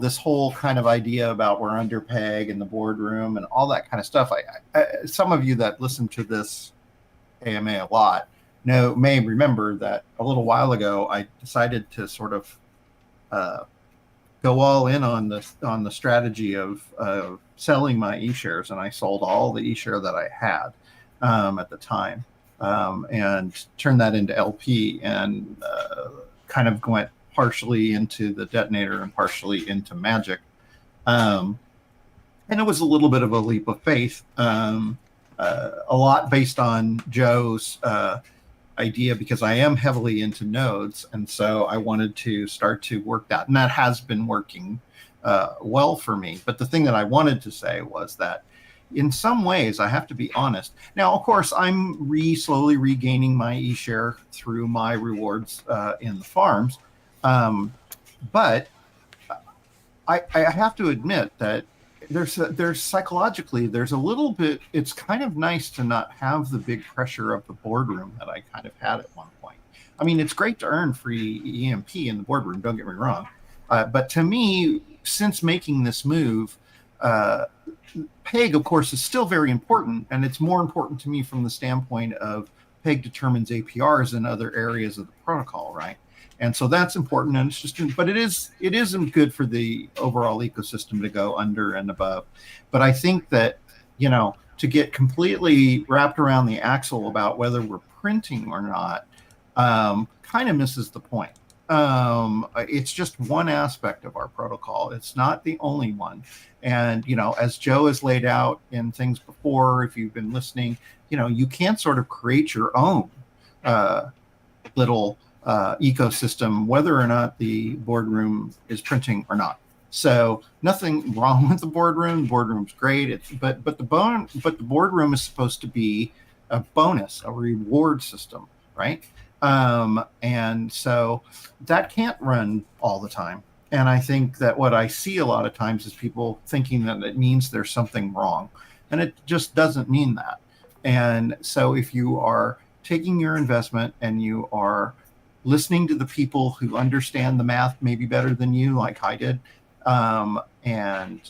this whole kind of idea about we're under peg and the boardroom and all that kind of stuff. I some of you that listen to this AMA a lot may remember that a little while ago I decided to sort of go all in on the strategy of selling my e-shares, and I sold all the e-share that I had at the time and turned that into LP and kind of went partially into the detonator and partially into magic. And it was a little bit of a leap of faith, a lot based on Joe's idea, because I am heavily into nodes. And so I wanted to start to work that. And that has been working well for me. But the thing that I wanted to say was that in some ways, I have to be honest. Now, of course, I'm slowly regaining my e-share through my rewards in the farms. But I have to admit that there's psychologically, there's a little bit, it's kind of nice to not have the big pressure of the boardroom that I kind of had at one point. I mean, it's great to earn free EMP in the boardroom, don't get me wrong. But to me, since making this move, PEG, of course, is still very important. And it's more important to me from the standpoint of PEG determines APRs in other areas of the protocol, right? And so that's important, and it's just, but it isn't good for the overall ecosystem to go under and above. But I think that, to get completely wrapped around the axle about whether we're printing or not, kind of misses the point. It's just one aspect of our protocol. It's not the only one. And, as Joe has laid out in things before, if you've been listening, you can sort of create your own little ecosystem, whether or not the boardroom is printing or not. So nothing wrong with the boardroom. The boardroom's great. But the boardroom is supposed to be a bonus, a reward system, right? And so that can't run all the time. And I think that what I see a lot of times is people thinking that it means there's something wrong, and it just doesn't mean that. And so if you are taking your investment and you are listening to the people who understand the math maybe better than you, like I did, and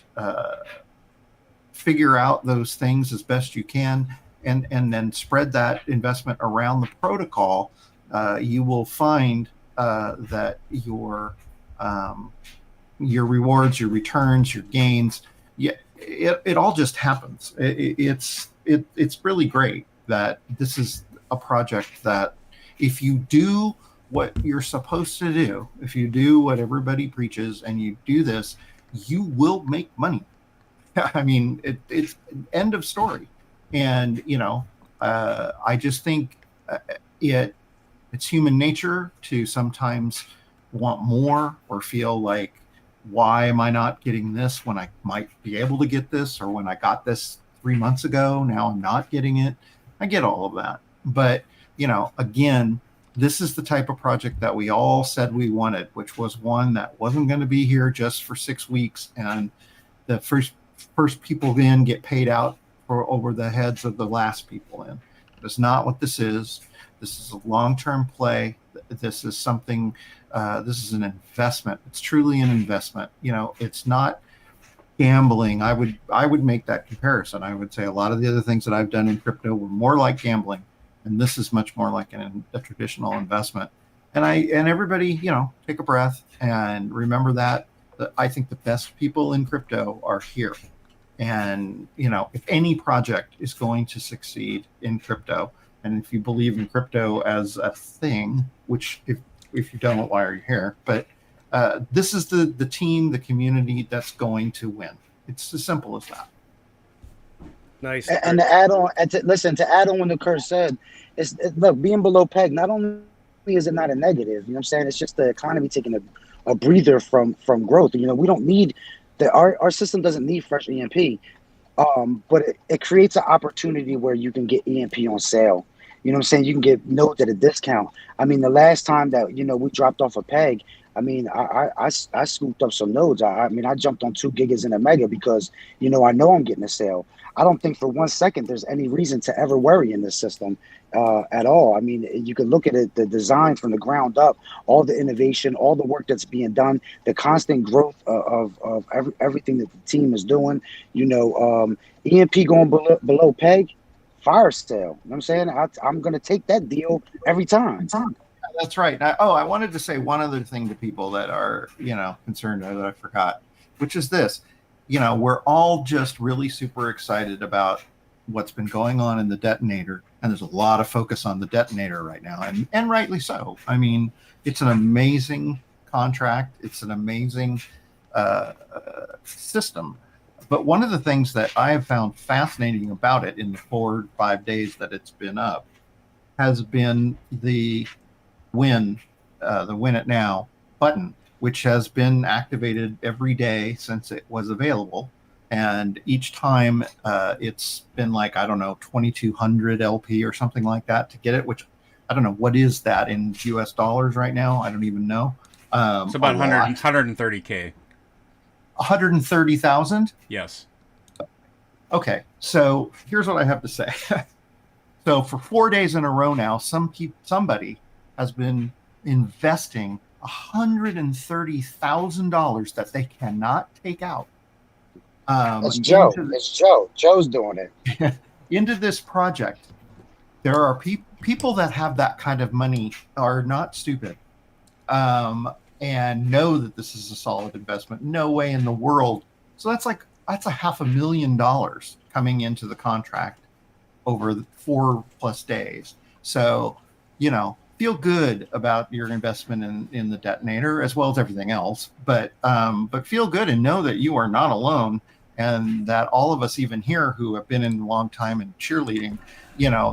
figure out those things as best you can, and then spread that investment around the protocol, you will find that your rewards, your returns, your gains, it all just happens. It's really great that this is a project that if you do what you're supposed to do, if you do what everybody preaches and you do this, you will make money. I mean, it's end of story. And, I just think it's human nature to sometimes want more or feel like, why am I not getting this when I might be able to get this, or when I got this 3 months ago, now I'm not getting it. I get all of that. But, again, this is the type of project that we all said we wanted, which was one that wasn't going to be here just for 6 weeks. And the first people in get paid out for over the heads of the last people in. That's not what this is. This is a long-term play. This is something, this is an investment. It's truly an investment. It's not gambling. I would make that comparison. I would say a lot of the other things that I've done in crypto were more like gambling, and this is much more like a traditional investment. And everybody, take a breath and remember that I think the best people in crypto are here. And, if any project is going to succeed in crypto, and if you believe in crypto as a thing, which if you don't, why are you here? But this is the team, the community that's going to win. It's as simple as that. Nice. And to add on, to add on what the Kirk said, look, being below peg, not only is it not a negative, you know what I'm saying? It's just the economy taking a breather from growth. We don't need our system doesn't need fresh EMP, but it creates an opportunity where you can get EMP on sale. You know what I'm saying? You can get nodes at a discount. I mean, the last time that we dropped off a peg, I mean, I scooped up some nodes. I jumped on 2 gigas in a mega because I know I'm getting a sale. I don't think for 1 second there's any reason to ever worry in this system at all. I mean, you can look at it, the design from the ground up, all the innovation, all the work that's being done, the constant growth of everything that the team is doing. EMP going below peg, fire sale. You know what I'm saying? I'm going to take that deal every time. That's right. I wanted to say one other thing to people that are, concerned that I forgot, which is this. We're all just really super excited about what's been going on in the detonator. And there's a lot of focus on the detonator right now, and rightly so. I mean, it's an amazing contract. It's an amazing system. But one of the things that I have found fascinating about it in the 4 or 5 days that it's been up has been the win it now button, which has been activated every day since it was available. And each time it's been like, I don't know, 2,200 LP or something like that to get it, which I don't know. What is that in US dollars right now? I don't even know. It's about 130K. 130,000? Yes. Okay. So here's what I have to say. So for 4 days in a row now, somebody has been investing $130,000 that they cannot take out. It's Joe. It's Joe. Joe's doing it. Into this project. There are people that have that kind of money are not stupid, and know that this is a solid investment. No way in the world. So that's $500,000 coming into the contract over 4+ days. So, feel good about your investment in the detonator as well as everything else, but feel good and know that you are not alone, and that all of us even here who have been in a long time in cheerleading,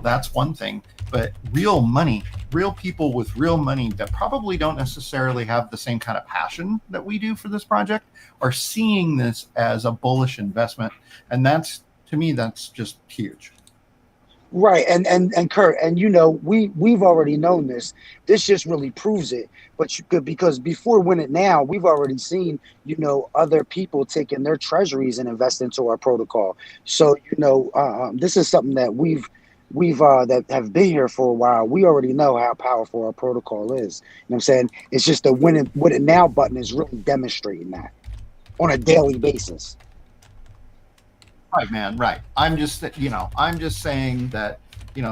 that's one thing, but real money, real people with real money that probably don't necessarily have the same kind of passion that we do for this project are seeing this as a bullish investment. And that's, to me, that's just huge. Right, and Kurt, and we've already known this. This just really proves it. But you could, because before Win It Now, we've already seen other people taking their treasuries and invest into our protocol. So this is something that we've that have been here for a while. We already know how powerful our protocol is. You know what I'm saying? It's just the Win It Now button is really demonstrating that on a daily basis. Right, man. Right. I'm just saying that,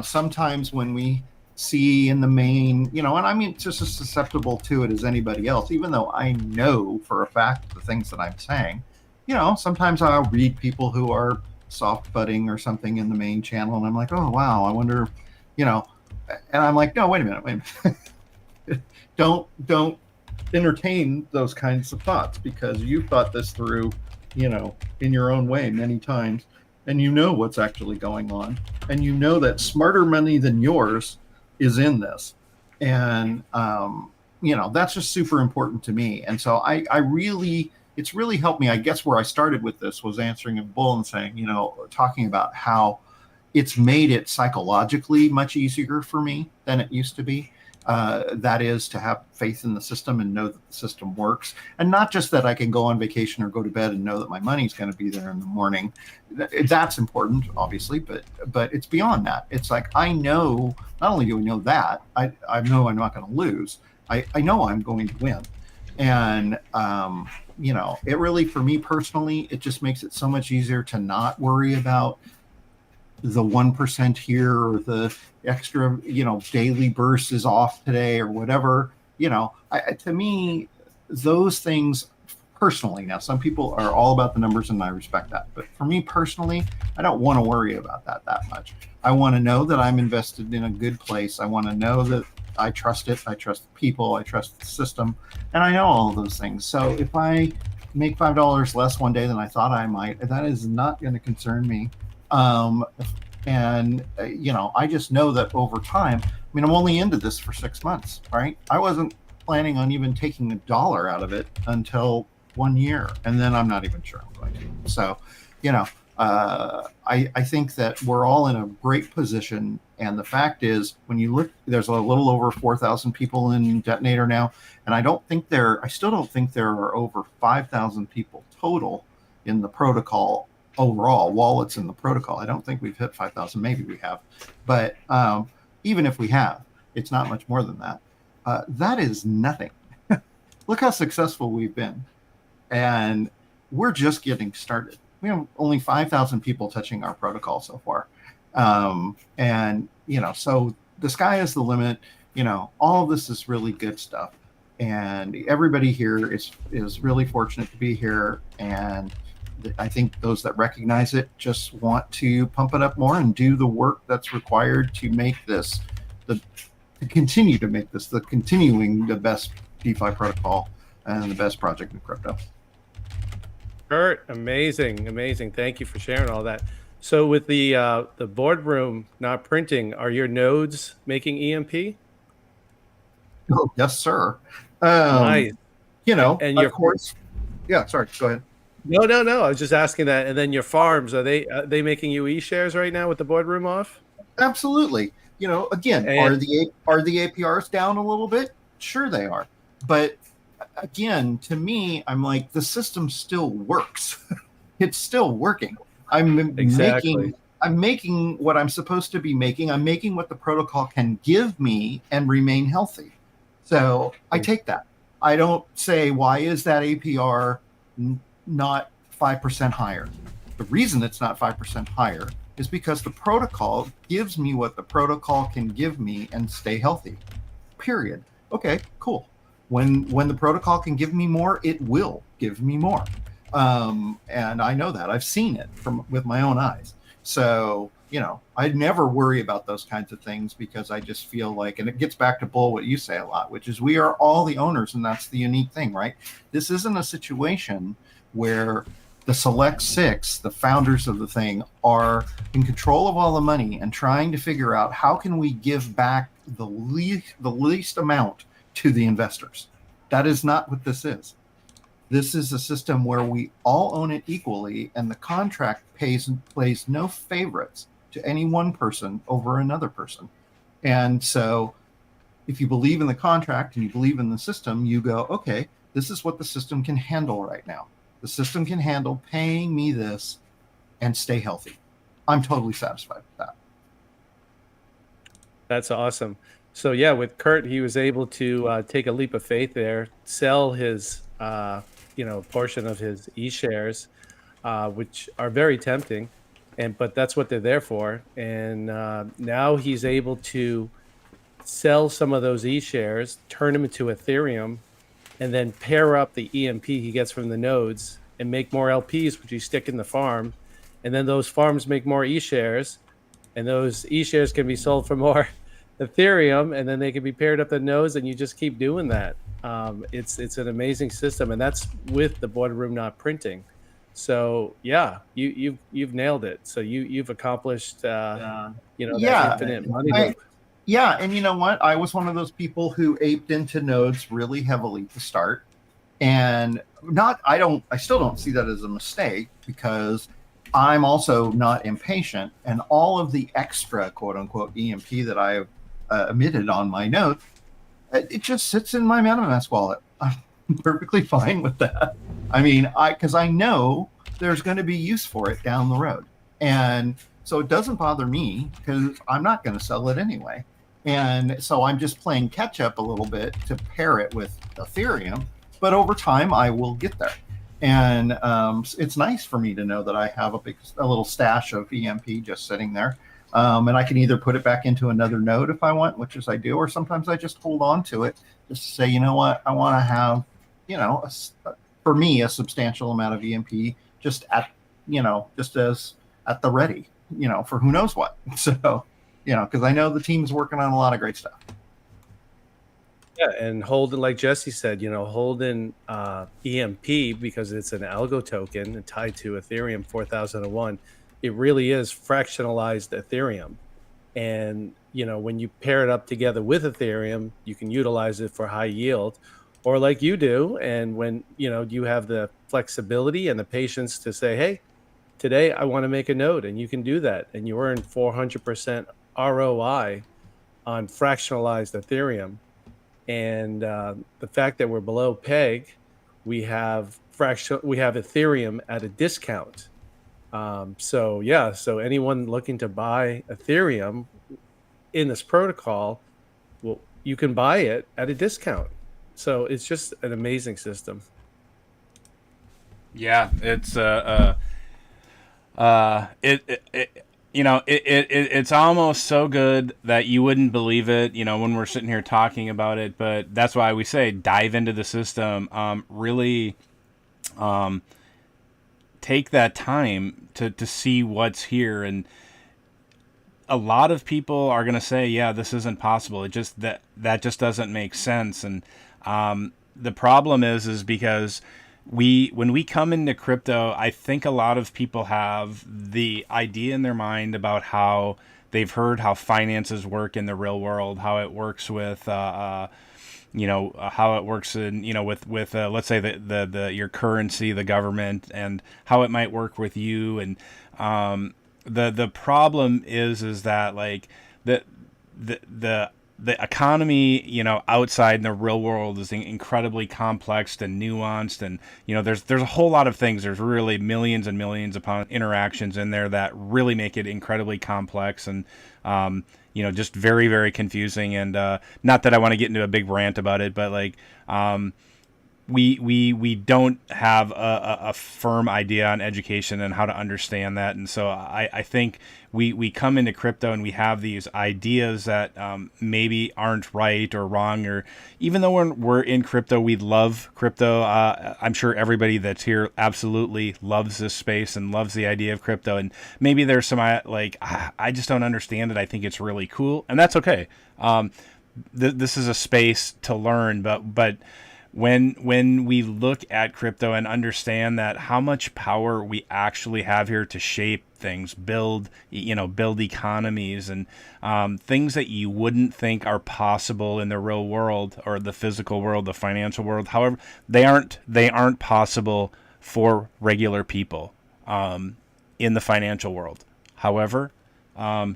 sometimes when we see in the main, and I mean, just as susceptible to it as anybody else, even though I know for a fact the things that I'm saying, sometimes I'll read people who are soft butting or something in the main channel, and I'm like, oh, wow, I wonder, and I'm like, no, wait a minute. Don't entertain those kinds of thoughts, because you've thought this through, in your own way many times, and what's actually going on, and that smarter money than yours is in this, and that's just super important to me. And so it's really helped me. I guess where I started with this was answering a bull and saying, talking about how it's made it psychologically much easier for me than it used to be. That is to have faith in the system and know that the system works, and not just that I can go on vacation or go to bed and know that my money's going to be there in the morning. That's important, obviously, but it's beyond that. It's like, I know, not only do we know that, I know I'm not going to lose. I know I'm going to win. And, it really, for me personally, it just makes it so much easier to not worry about the 1% here, or the extra, daily burst is off today, or whatever. To me, those things personally, now some people are all about the numbers, and I respect that, but for me personally, I don't want to worry about that much. I want to know that I'm invested in a good place. I want to know that I trust it. I trust the people. I trust the system, and I know all of those things. So if I make $5 less one day than I thought I might, that is not going to concern me. I just know that over time, I'm only into this for 6 months, right? I wasn't planning on even taking $1 out of it until 1 year, and then I'm not even sure I'm going to. So, I think that we're all in a great position. And the fact is, when you look, there's a little over 4,000 people in Detonator now, and I still don't think there are over 5,000 people total in the protocol overall, wallets in the protocol. I don't think we've hit 5,000. Maybe we have, but even if we have, it's not much more than that. That is nothing. Look how successful we've been, and we're just getting started. We have only 5,000 people touching our protocol so far, so the sky is the limit. All of this is really good stuff, and everybody here is really fortunate to be here. And I think those that recognize it just want to pump it up more and do the work that's required to make this the best DeFi protocol and the best project in crypto. Kurt, amazing. Thank you for sharing all that. So with the Boardroom not printing, are your nodes making EMP? Oh, yes, sir. Nice. And of course. Yeah, sorry, go ahead. No. I was just asking that. And then your farms, are they making you shares right now with the Boardroom off? Absolutely. Again, are the APRs down a little bit? Sure they are. But again, to me, I'm like, the system still works. It's still working. I'm making what I'm supposed to be making. I'm making what the protocol can give me and remain healthy. So I take that. I don't say, why is that APR not 5% higher? The reason it's not 5% higher is because the protocol gives me what the protocol can give me and stay healthy. Period. Okay, cool. When the protocol can give me more, it will give me more. And I know that. I've seen it with my own eyes. So, I'd never worry about those kinds of things because I just feel like, and it gets back to Bull, what you say a lot, which is we are all the owners, and that's the unique thing, right? This isn't a situation where the select six, the founders of the thing, are in control of all the money and trying to figure out how can we give back the least amount to the investors. That is not what this is. This is a system where we all own it equally, and the contract plays no favorites to any one person over another person. And so if you believe in the contract and you believe in the system, you go, okay, this is what the system can handle right now. The system can handle paying me this and stay healthy. I'm totally satisfied with that. That's awesome. So yeah, with Kurt, he was able to take a leap of faith there, sell his portion of his e-shares, which are very tempting, but that's what they're there for. And now he's able to sell some of those e-shares, turn them into Ethereum, and then pair up the EMP he gets from the nodes and make more LPs, which you stick in the farm. And then those farms make more e-shares, and those e-shares can be sold for more Ethereum, and then they can be paired up the nodes, and you just keep doing that. It's an amazing system, and that's with the Boardroom not printing. So yeah, you've nailed it. So you've accomplished that infinite money loop. Yeah, and you know what? I was one of those people who aped into nodes really heavily to start, and I still don't see that as a mistake because I'm also not impatient, and all of the extra quote unquote EMP that I have emitted on my node, it just sits in my MetaMask wallet. I'm perfectly fine with that. I mean, because I know there's going to be use for it down the road, and so it doesn't bother me because I'm not going to sell it anyway. And so I'm just playing catch up a little bit to pair it with Ethereum, but over time I will get there. And it's nice for me to know that I have a little stash of EMP just sitting there. And I can either put it back into another node if I want, which is I do, or sometimes I just hold on to it just to say, you know what, I want to have, for me, a substantial amount of EMP just as at the ready, for who knows what. So, because I know the team's working on a lot of great stuff. Yeah, and holding, like Jesse said, holding EMP because it's an algo token and tied to Ethereum 4001. It really is fractionalized Ethereum. And, when you pair it up together with Ethereum, you can utilize it for high yield, or like you do. And when, you have the flexibility and the patience to say, hey, today I want to make a node, and you can do that. And you earn 400% ROI on fractionalized Ethereum. And the fact that we're below PEG, we have Ethereum at a discount. So anyone looking to buy Ethereum in this protocol, well, you can buy it at a discount. So it's just an amazing system. Yeah, it's it's almost so good that you wouldn't believe it, when we're sitting here talking about it. But that's why we say dive into the system. Really take that time to see what's here. And a lot of people are going to say, yeah, this isn't possible. It just that just doesn't make sense. And the problem is because when we come into crypto, I think a lot of people have the idea in their mind about how they've heard how finances work in the real world, how it works with, how it works in, with let's say the your currency, the government, and how it might work with you. And the problem is that like the economy, outside in the real world is incredibly complex and nuanced, and there's a whole lot of things. There's really millions and millions upon interactions in there that really make it incredibly complex and just very, very confusing. And not that I want to get into a big rant about it, but like we don't have a firm idea on education and how to understand that. And so I think we come into crypto and we have these ideas that maybe aren't right or wrong, or even though we're in crypto, we love crypto. I'm sure everybody that's here absolutely loves this space and loves the idea of crypto. And maybe there's some like, I just don't understand it. I think it's really cool, and that's okay. This is a space to learn, but when we look at crypto and understand that how much power we actually have here to shape things, build economies, and things that you wouldn't think are possible in the real world or the physical world, the financial world. However, they aren't possible for regular people in the financial world. However,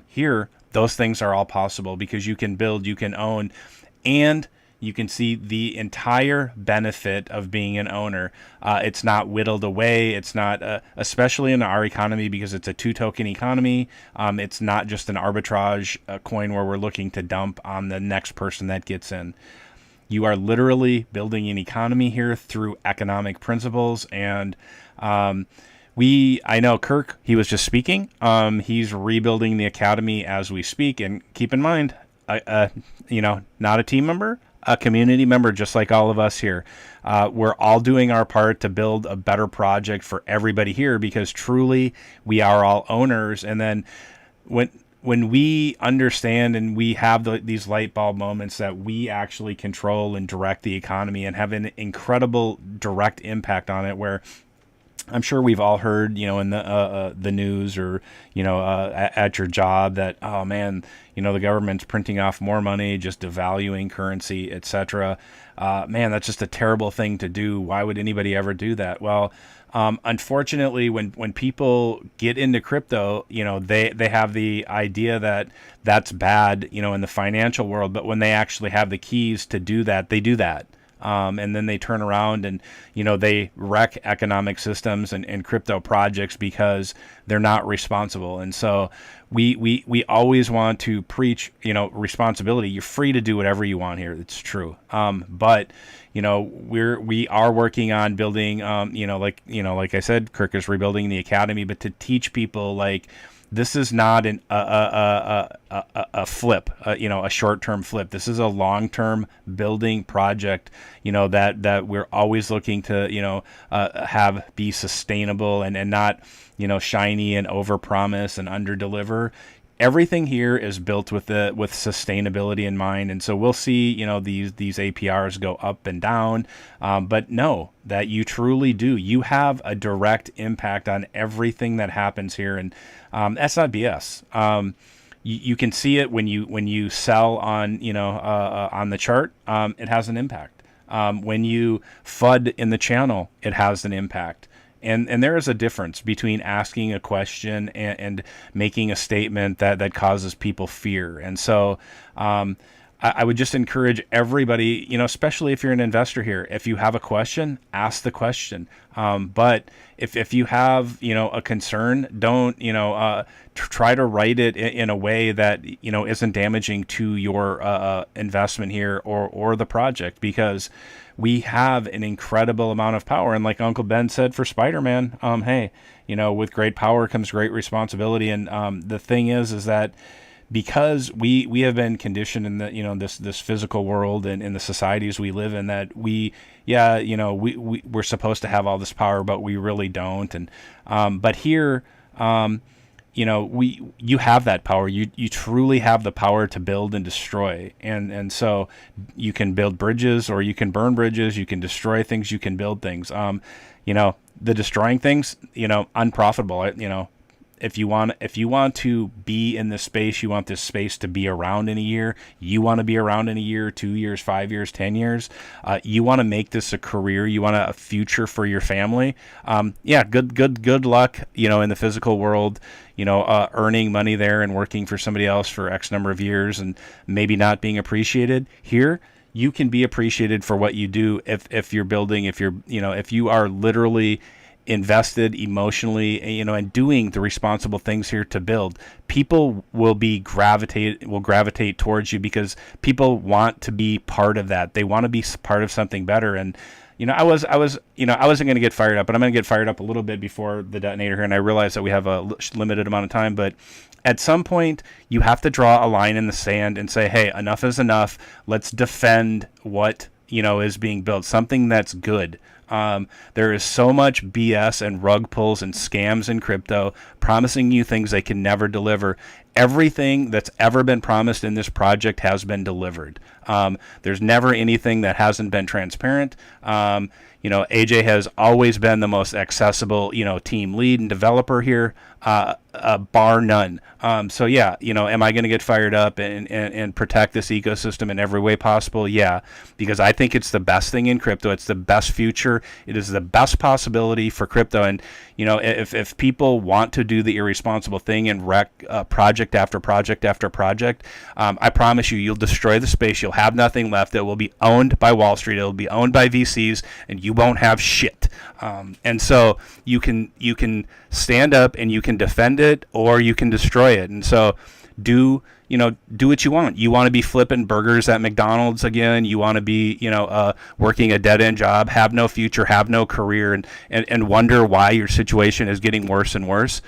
here, those things are all possible because you can build, you can own, and you can see the entire benefit of being an owner. It's not whittled away. It's not, especially in our economy, because it's a 2-token economy. It's not just an arbitrage coin where we're looking to dump on the next person that gets in. You are literally building an economy here through economic principles. And I know Kirk, he was just speaking. He's rebuilding the academy as we speak. And keep in mind, not a team member, a community member, just like all of us here. We're all doing our part to build a better project for everybody here, because truly we are all owners. And then when we understand and we have these light bulb moments that we actually control and direct the economy and have an incredible direct impact on it, where I'm sure we've all heard, in the news or, at your job that, oh man, the government's printing off more money, just devaluing currency, etc. Man, that's just a terrible thing to do. Why would anybody ever do that? Well, unfortunately, when people get into crypto, they have the idea that that's bad, in the financial world. But when they actually have the keys to do that, they do that. And then they turn around and, they wreck economic systems and crypto projects because they're not responsible. And so we always want to preach, responsibility. You're free to do whatever you want here. It's true. But we are working on building, like I said, Kirk is rebuilding the academy, but to teach people, like, this is not a flip, a short-term flip. This is a long-term building project, that we're always looking to, have be sustainable and not, shiny and overpromise and underdeliver. Everything here is built with sustainability in mind, and so we'll see, these APRs go up and down, but know that you truly do. You have a direct impact on everything that happens here, and that's not BS. You can see it when you sell on on the chart. It has an impact. When you FUD in the channel, it has an impact. And there is a difference between asking a question and making a statement that causes people fear. And so I would just encourage everybody, especially if you're an investor here, if you have a question, ask the question. But if you have, a concern, don't, try to write it in a way that, isn't damaging to your investment here or the project, because we have an incredible amount of power. And like Uncle Ben said for Spider-Man, hey, with great power comes great responsibility. And the thing is that because we have been conditioned in the this physical world and in the societies we live in, that we're supposed to have all this power, but we really don't. And but here, you have that power. You truly have the power to build and destroy. And so you can build bridges, or you can burn bridges, you can destroy things, you can build things. The destroying things, unprofitable. If you want to be in this space, you want this space to be around in a year, you want to be around in a year, 2 years, 5 years, 10 years, you want to make this a career, you want a future for your family. Good luck, in the physical world, earning money there and working for somebody else for X number of years and maybe not being appreciated. Here, you can be appreciated for what you do if you're building, if you are literally invested emotionally, and doing the responsible things here to build. People will gravitate towards you because people want to be part of that. They want to be part of something better. And I wasn't going to get fired up, but I'm going to get fired up a little bit before the detonator here. And I realize that we have a limited amount of time, but at some point you have to draw a line in the sand and say, hey, enough is enough. Let's defend what, is being built, something that's good. There is so much BS and rug pulls and scams in crypto, promising you things they can never deliver. Everything that's ever been promised in this project has been delivered. There's never anything that hasn't been transparent. AJ has always been the most accessible, team lead and developer here, bar none. So yeah, am I going to get fired up and protect this ecosystem in every way possible? Yeah, because I think it's the best thing in crypto. It's the best future. It is the best possibility for crypto. And, if people want to do the irresponsible thing and wreck project after project after project, I promise you'll destroy the space. You'll have nothing left. It will be owned by Wall Street. It will be owned by VCs, and you won't have shit. And so you can stand up and you can defend it, or you can destroy it. And so do what you want. You want to be flipping burgers at McDonald's again. You want to be, working a dead end job, have no future, have no career, and wonder why your situation is getting worse and worse.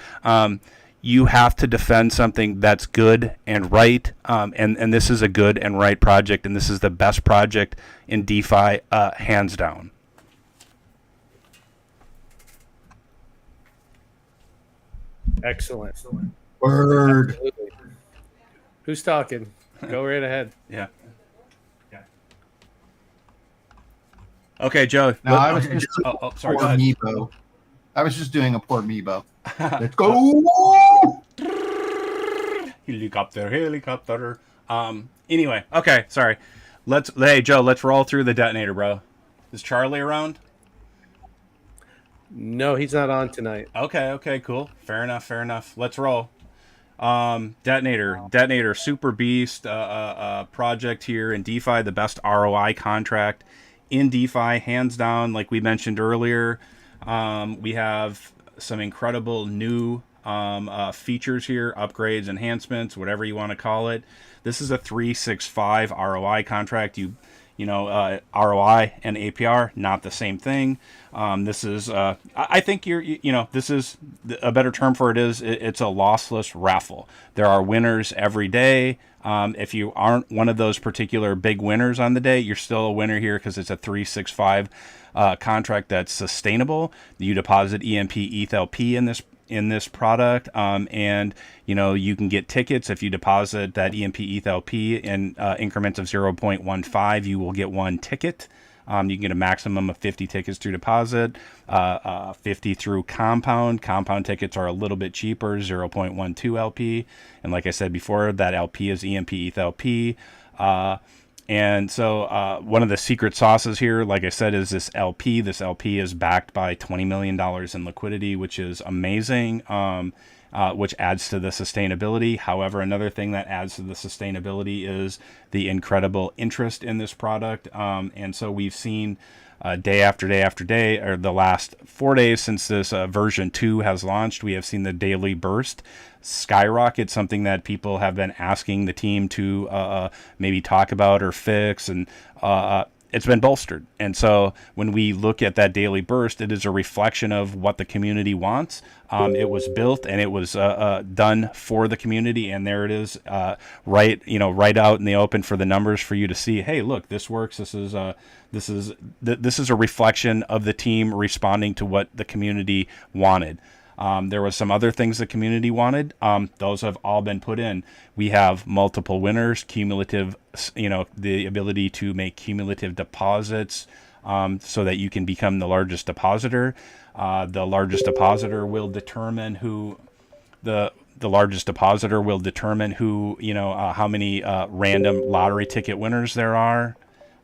You have to defend something that's good and right. And this is a good and right project. And this is the best project in DeFi, hands down. Excellent. Word. Absolutely. Who's talking? Go right ahead. Yeah. Okay, Joe. No, I was just sorry. poor Meebo. I was just doing a poor Meebo. Let's go. Helicopter. Anyway, okay, sorry. Hey Joe, let's roll through the detonator, bro. Is Charlie around? No, he's not on tonight. Okay, cool. Fair enough. Let's roll. Detonator, super beast, project here in DeFi, the best ROI contract in DeFi, hands down. Like we mentioned earlier, we have some incredible new features here, upgrades, enhancements, whatever you want to call it. This is a 365 ROI contract. ROI and APR, not the same thing. This is, I think this is a better term for it is it's a lossless raffle. There are winners every day. If you aren't one of those particular big winners on the day, you're still a winner here because it's a 365 contract that's sustainable. You deposit EMP ETH LP in this product, and you can get tickets if you deposit that EMP ETH LP in increments of 0.15. You will get one ticket. You can get a maximum of 50 tickets through deposit, 50 through compound. Compound tickets are a little bit cheaper, 0.12 LP. And like I said before, that LP is EMP ETH LP. And so one of the secret sauces here, like I said, is this LP. This LP is backed by $20 million in liquidity, which is amazing, which adds to the sustainability. However, another thing that adds to the sustainability is the incredible interest in this product. And so we've seen day after day after day, or the last 4 days since this version 2 has launched, we have seen the daily burst skyrocket, something that people have been asking the team to maybe talk about or fix, and it's been bolstered. And so when we look at that daily burst, it is a reflection of what the community wants. It was built and it was done for the community, and there it is, right out in the open for the numbers for you to see. Hey, look, this works. This is a reflection of the team responding to what the community wanted. There was some other things the community wanted. Those have all been put in. We have multiple winners, cumulative, the ability to make cumulative deposits, so that you can become the largest depositor. The largest depositor will determine who how many random lottery ticket winners there are.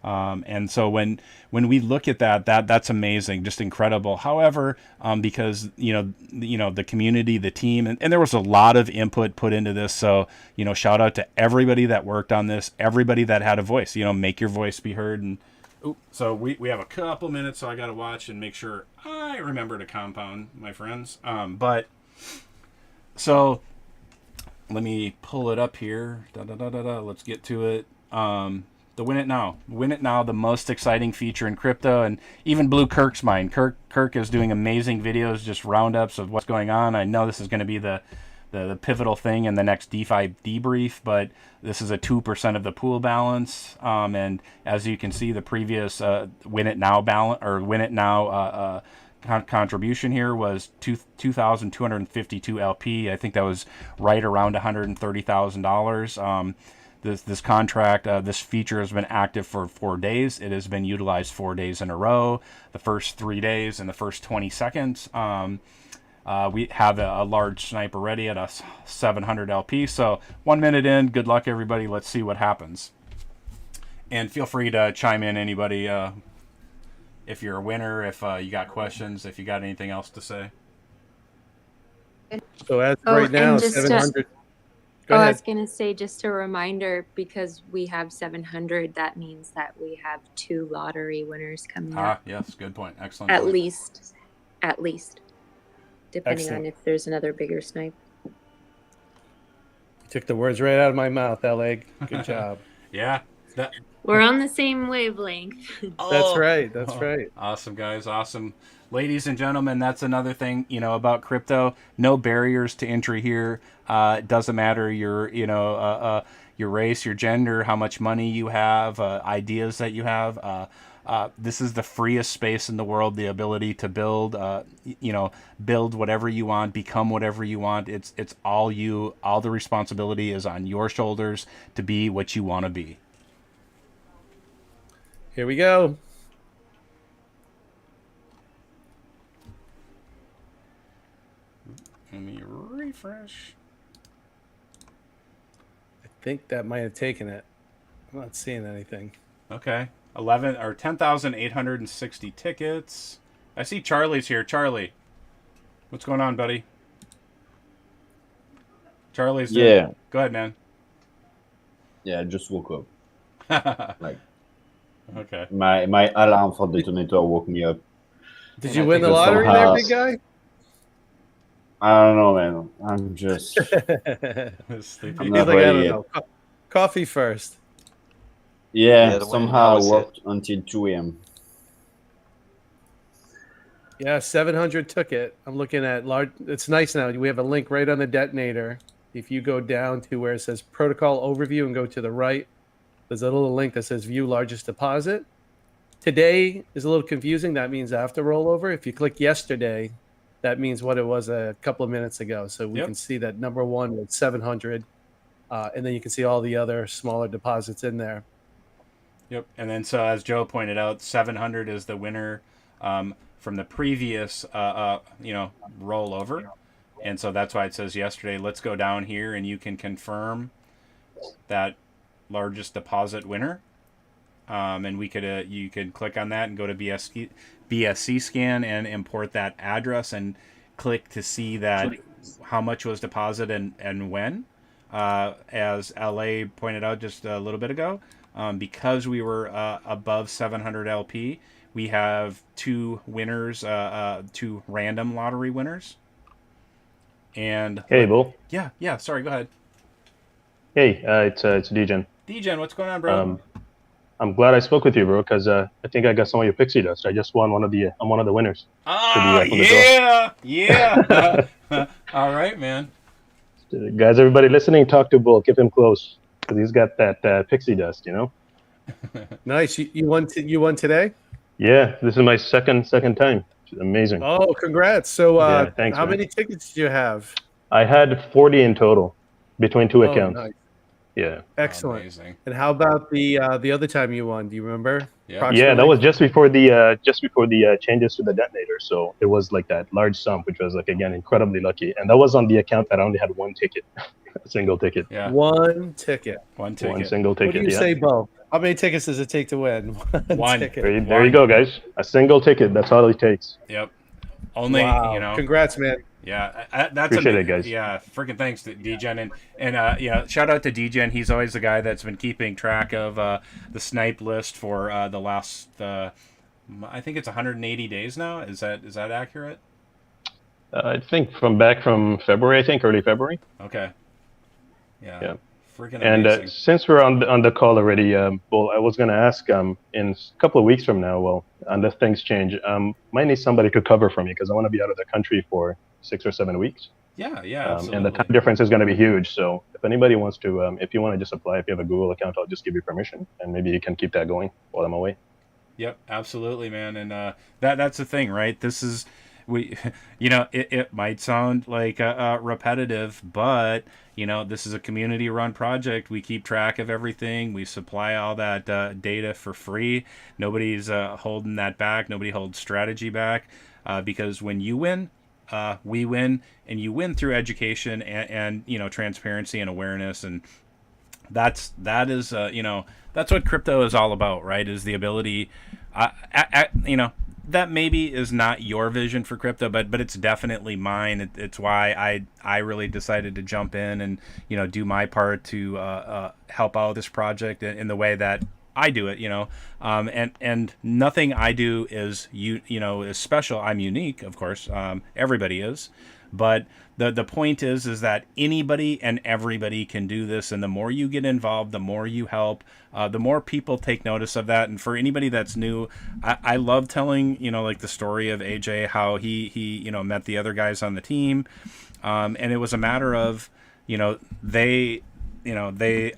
And so when we look at that's amazing, just incredible. However, because, the community, the team, and there was a lot of input put into this. So, shout out to everybody that worked on this, everybody that had a voice, make your voice be heard. And so we have a couple minutes, so I got to watch and make sure I remember to compound, my friends. So let me pull it up here. Let's get to it. The win it now. Win it now, the most exciting feature in crypto, and even blew Kirk's mind. Kirk is doing amazing videos, just roundups of what's going on. I know this is going to be the pivotal thing in the next DeFi debrief, but this is a 2% of the pool balance. And as you can see, the previous win it now balance or win it now contribution here was 2,252 LP. I think that was right around $130,000. This contract, this feature has been active for 4 days. It has been utilized 4 days in a row. The first 3 days and the first 20 seconds. We have a large snipe already at a 700 LP. So 1 minute in, good luck everybody. Let's see what happens. And feel free to chime in, anybody, if you're a winner, if you got questions, if you got anything else to say. So as right now, just 700. Go I ahead. was going to say, just a reminder, because we have 700, that means that we have 2 lottery winners coming up. Yes, good point. Excellent. At point. least. Depending Excellent. on if there's another bigger snipe. You took the words right out of my mouth, Leg. Good job. Yeah. We're on the same wavelength. That's right. That's right. Awesome, guys. Awesome. Ladies and gentlemen, that's another thing, about crypto. No barriers to entry here. It doesn't matter your race, your gender, how much money you have, ideas that you have. This is the freest space in the world, the ability to build, build whatever you want, become whatever you want. It's all you. All the responsibility is on your shoulders to be what you want to be. Here we go. Let me refresh. I think that might have taken it. I'm not seeing anything. Okay. 10,860 tickets. I see Charlie's here. Charlie, what's going on, buddy? Charlie's there. Yeah. Go ahead, man. Yeah, I just woke up. Like Okay. my alarm for Detonator woke me up. Did you win the lottery there, big guy? I don't know, man. I'm just Sleepy. I'm He's not like, I ready don't yet. know. Coffee first. Yeah, the somehow I winning worked until 2 a.m. Yeah, 700 took it. I'm looking at large. It's nice now. We have a link right on the detonator. If you go down to where it says protocol overview and go to the right, there's a little link that says view largest deposit. Today is a little confusing. That means after rollover. If you click yesterday, that means what it was a couple of minutes ago. So we can see that number one was 700. And then you can see all the other smaller deposits in there. Yep. And then, so as Joe pointed out, 700 is the winner from the previous, rollover. And so that's why it says yesterday. Let's go down here and you can confirm that largest deposit winner. And we could you could click on that and go to BSC scan and import that address and click to see that how much was deposited and when. As LA pointed out just a little bit ago, because we were above 700 LP, we have 2 winners, 2 random lottery winners. And hey, Bo. Yeah. Sorry, go ahead. Hey, it's Degen. Degen, what's going on, bro? I'm glad I spoke with you, bro, because I think I got some of your pixie dust. I just won I'm one of the winners. Yeah. All right, man. Guys, everybody listening, talk to Bull. Keep him close, because he's got that pixie dust, Nice. You won today? Yeah, this is my second time. It's amazing. Oh, congrats. So thanks, how man. many tickets did you have? I had 40 in total between 2 accounts. Nice. Yeah. Excellent. Amazing. And how about the other time you won? Do you remember? Yeah, that was just before the changes to the detonator. So it was like that large sum, which was like, again, incredibly lucky. And that was on the account that I only had one ticket, a single ticket. Yeah. One ticket. One ticket. One single ticket. What do you say, Bo? How many tickets does it take to win? One. Ticket. There you go, guys. A single ticket. That's all it takes. Yep. Only, Wow. Congrats, man. Yeah, that's Appreciate it, guys. Yeah, freaking thanks to Degen and shout out to Degen. He's always the guy that's been keeping track of the snipe list for the last. I think it's 180 days now. Is that accurate? I think from February. I think early February. Okay. Yeah. Freaking And amazing. since we're on the call already, well, I was going to ask in a couple of weeks from now, well, unless things change, might need somebody to cover for me because I want to be out of the country for 6 or 7 weeks. Yeah, And the absolutely. time difference is going to be huge. So if anybody wants to, if you want to just apply, if you have a Google account, I'll just give you permission, and maybe you can keep that going while I'm away. Yep, absolutely, man. And that's the thing, right? This is it might sound like repetitive, but this is a community-run project. We keep track of everything. We supply all that data for free. Nobody's holding that back. Nobody holds strategy back, because when you win, we win, and you win through education and transparency and awareness. And that is that's what crypto is all about, right? Is the ability, that maybe is not your vision for crypto, but it's definitely mine. It's why I really decided to jump in and do my part to help out this project in the way that I do it. And nothing I do is is special. I'm unique, of course. Everybody is. But the point is that anybody and everybody can do this, and the more you get involved, the more you help, the more people take notice of that. And for anybody that's new, I love telling like the story of AJ, how he met the other guys on the team, and it was a matter of they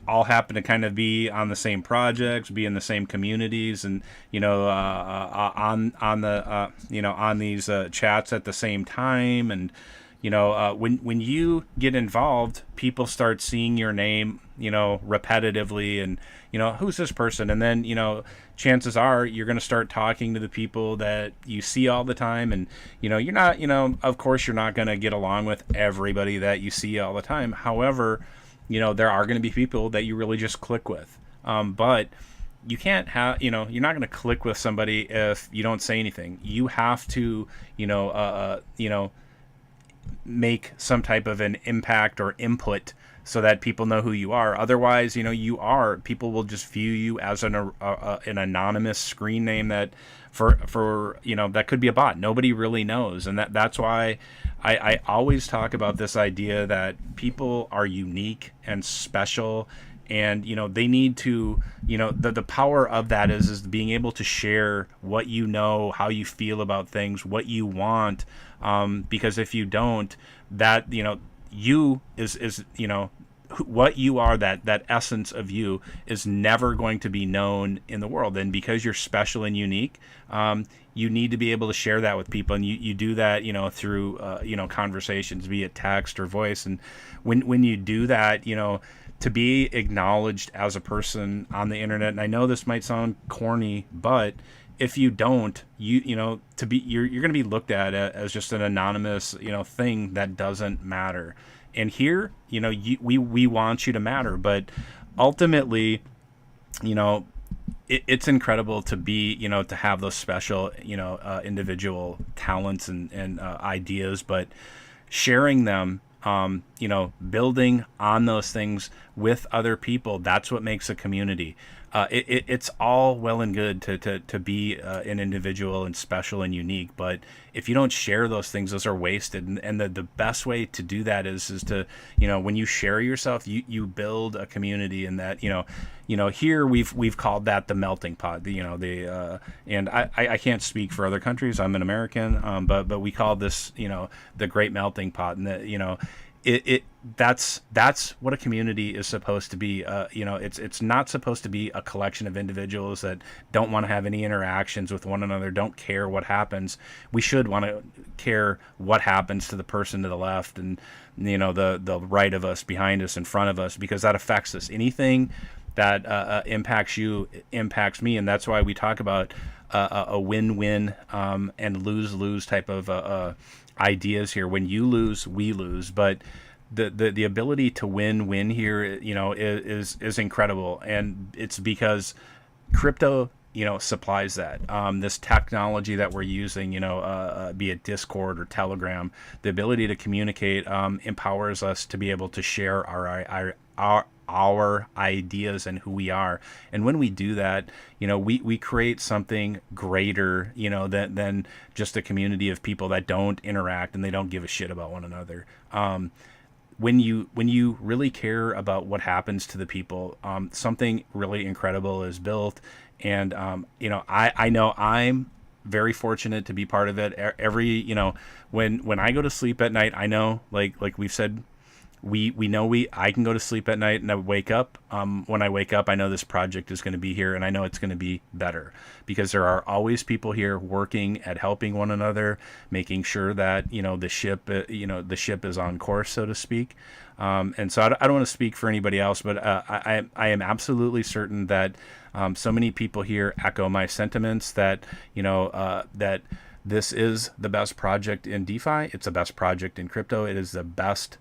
all happen to kind of be on the same projects, be in the same communities, and on these chats at the same time. And when you get involved, people start seeing your name repetitively, and who's this person? And then chances are you're going to start talking to the people that you see all the time. And you're not of course you're not going to get along with everybody that you see all the time. However, there are going to be people that you really just click with. But you can't have, you're not going to click with somebody if you don't say anything. You have to, make some type of an impact or input so that people know who you are. Otherwise, people will just view you as an anonymous screen name that for that could be a bot. Nobody really knows. And that's why I always talk about this idea that people are unique and special, and they need to the power of that is being able to share what how you feel about things, what you want, because if you don't, that you is what you are, that essence of you is never going to be known in the world. And because you're special and unique, you need to be able to share that with people, and you do that through conversations, be it text or voice. And when you do that, to be acknowledged as a person on the internet, and I know this might sound corny, but if you don't, you're going to be looked at as just an anonymous thing that doesn't matter. And here, we want you to matter, but ultimately, it's incredible to be, to have those special, individual talents and ideas, but sharing them, building on those things with other people, that's what makes a community. It's all well and good to be an individual and special and unique, but if you don't share those things, those are wasted. And the best way to do that is to when you share yourself, you build a community. And that here we've called that the melting pot. And I can't speak for other countries. I'm an American, but we call this the great melting pot. And that that's what a community is supposed to be. It's not supposed to be a collection of individuals that don't want to have any interactions with one another, don't care what happens. We should want to care what happens to the person to the left and the right of us, behind us, in front of us, because that affects us. Anything that impacts you impacts me, and that's why we talk about a win-win and lose-lose type of ideas here. When you lose, we lose. But the ability to win here, is incredible, and it's because crypto supplies that. This technology that we're using, be it Discord or Telegram, the ability to communicate empowers us to be able to share our ideas and who we are. And when we do that, we create something greater, than just a community of people that don't interact and they don't give a shit about one another. when you really care about what happens to the people, something really incredible is built. And I know I'm very fortunate to be part of it. Every when I go to sleep at night, I know like we've said, we know I can go to sleep at night and I wake up. When I wake up, I know this project is going to be here, and I know it's going to be better because there are always people here working at helping one another, making sure that the ship is on course, so to speak. And so I don't want to speak for anybody else, but I am absolutely certain that so many people here echo my sentiments that that this is the best project in DeFi. It's the best project in crypto. It is the best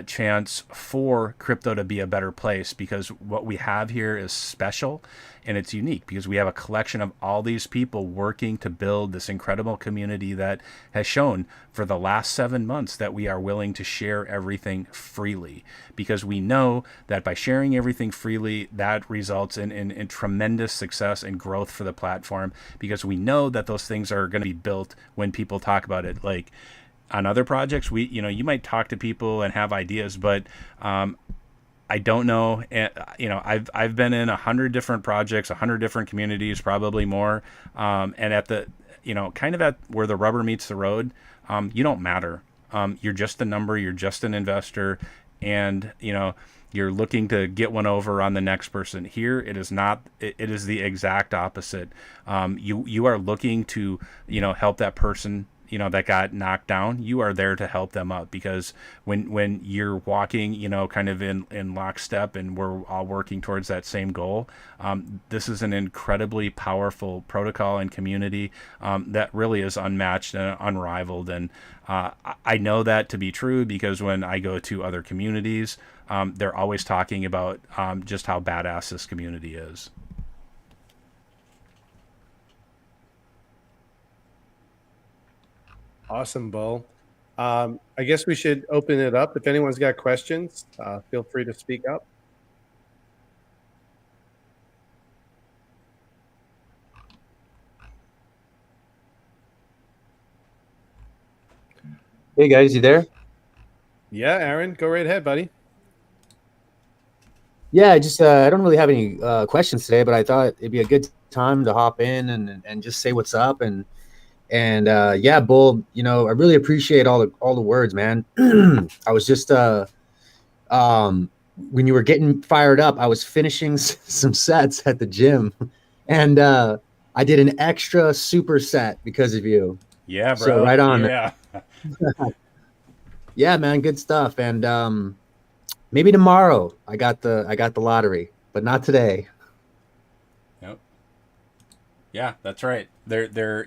chance for crypto to be a better place, because what we have here is special and it's unique because we have a collection of all these people working to build this incredible community that has shown for the last 7 months that we are willing to share everything freely, because we know that by sharing everything freely, that results in tremendous success and growth for the platform, because we know that those things are going to be built when people talk about it. Like on other projects, you might talk to people and have ideas, but I don't know. I've been in 100 different projects, 100 different communities, probably more. And at the kind of at where the rubber meets the road, you don't matter. You're just a number. You're just an investor, and you're looking to get one over on the next person. Here, it is not. It is the exact opposite. You are looking to help that person that got knocked down. You are there to help them up, because when you're walking kind of in lockstep and we're all working towards that same goal, this is an incredibly powerful protocol and community that really is unmatched and unrivaled. And I know that to be true because when I go to other communities, they're always talking about just how badass this community is. Awesome, Bo. I guess we should open it up. If anyone's got questions, feel free to speak up. Hey guys, you there? Yeah, Aaron, go right ahead, buddy. Yeah, I don't really have any questions today, but I thought it'd be a good time to hop in and just say what's up. And yeah, Bull, I really appreciate all the words, man. I was just when you were getting fired up, I was finishing some sets at the gym, and I did an extra super set because of you. Yeah, bro. So right on. Yeah. Yeah, man, good stuff. And maybe tomorrow I got the lottery, but not today. Yep. Yeah, that's right. They're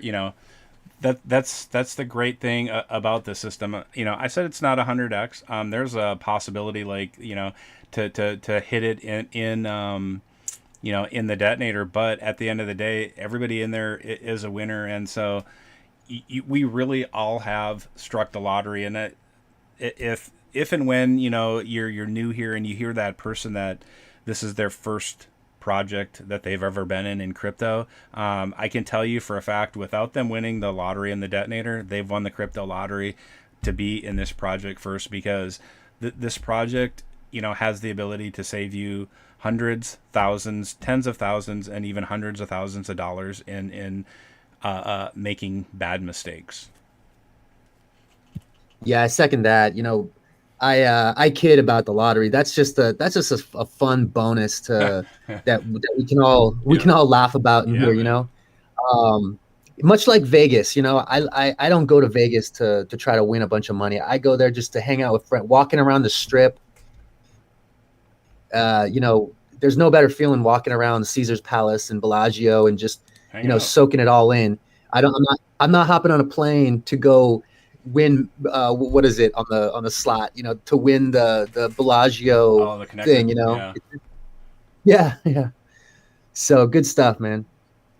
that's the great thing about the system. I said it's not 100x. There's a possibility, to hit it in the detonator, but at the end of the day, everybody in there is a winner, and so we really all have struck the lottery. And if and when you're new here and you hear that person that this is their first project that they've ever been in crypto, I can tell you for a fact, without them winning the lottery and the detonator, they've won the crypto lottery to be in this project first, because this project has the ability to save you hundreds, thousands, tens of thousands, and even hundreds of thousands of dollars in making bad mistakes. Yeah, I second that. I kid about the lottery. That's just a fun bonus to that we can all laugh about in here. Man. Much like Vegas. I don't go to Vegas to try to win a bunch of money. I go there just to hang out with friends, walking around the strip. There's no better feeling walking around Caesar's Palace and Bellagio and just soaking it all in. I'm not hopping on a plane to go win what is it on the slot, to win the Bellagio thing, Yeah. So good stuff, man.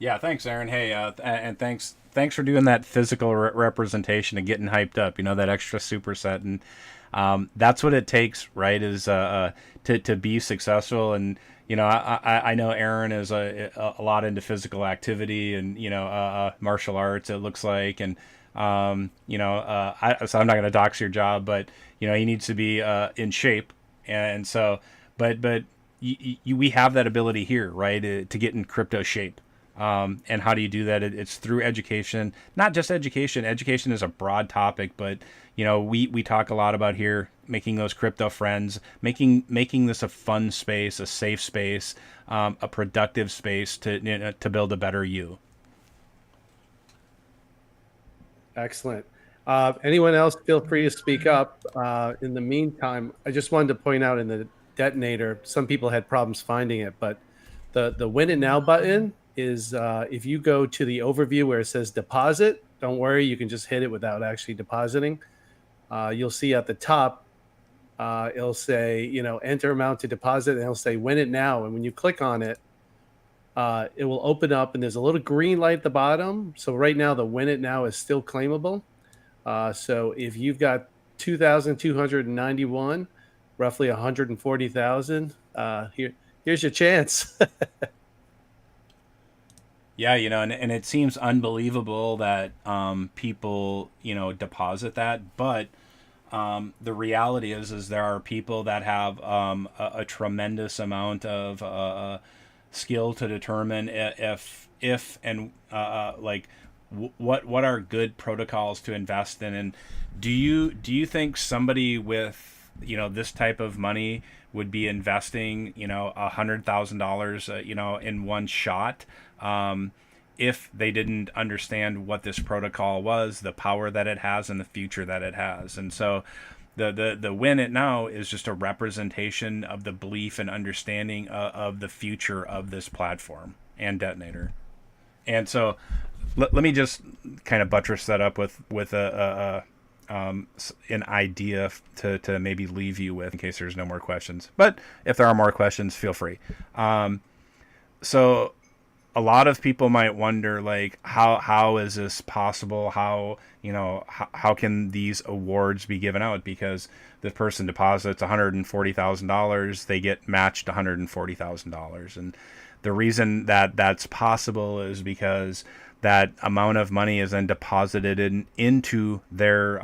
Yeah, thanks, Aaron. Hey, and thanks for doing that physical representation and getting hyped up, that extra superset. And that's what it takes, right, is to be successful. And I know Aaron is a lot into physical activity and martial arts, it looks like. And So I'm not going to dox your job, but he needs to be in shape, and so, but we have that ability here, right, to get in crypto shape. And how do you do that? It's through education, not just education. Education is a broad topic, but we talk a lot about here making those crypto friends, making this a fun space, a safe space, a productive space to build a better you. Excellent. Anyone else, feel free to speak up. In the meantime, I just wanted to point out in the detonator, some people had problems finding it, but the win it now button is if you go to the overview where it says deposit, don't worry, you can just hit it without actually depositing. You'll see at the top, it'll say, enter amount to deposit, and it'll say win it now. And when you click on it, it will open up, and there's a little green light at the bottom. So right now, the win it now is still claimable. So if you've got 2,291, roughly 140,000, here's your chance. Yeah, and it seems unbelievable that people, deposit that, but the reality is there are people that have a tremendous amount of skill to determine if and what are good protocols to invest in. And do you think somebody with this type of money would be investing $100,000 in one shot if they didn't understand what this protocol was, the power that it has, and the future that it has? And so the win it now is just a representation of the belief and understanding of the future of this platform and detonator. And so let me just kind of buttress that up with an idea to maybe leave you with in case there's no more questions. But if there are more questions, feel free. So a lot of people might wonder, like, how is this possible? How can these awards be given out? Because the person deposits $140,000, they get matched $140,000. And the reason that that's possible is because that amount of money is then deposited into their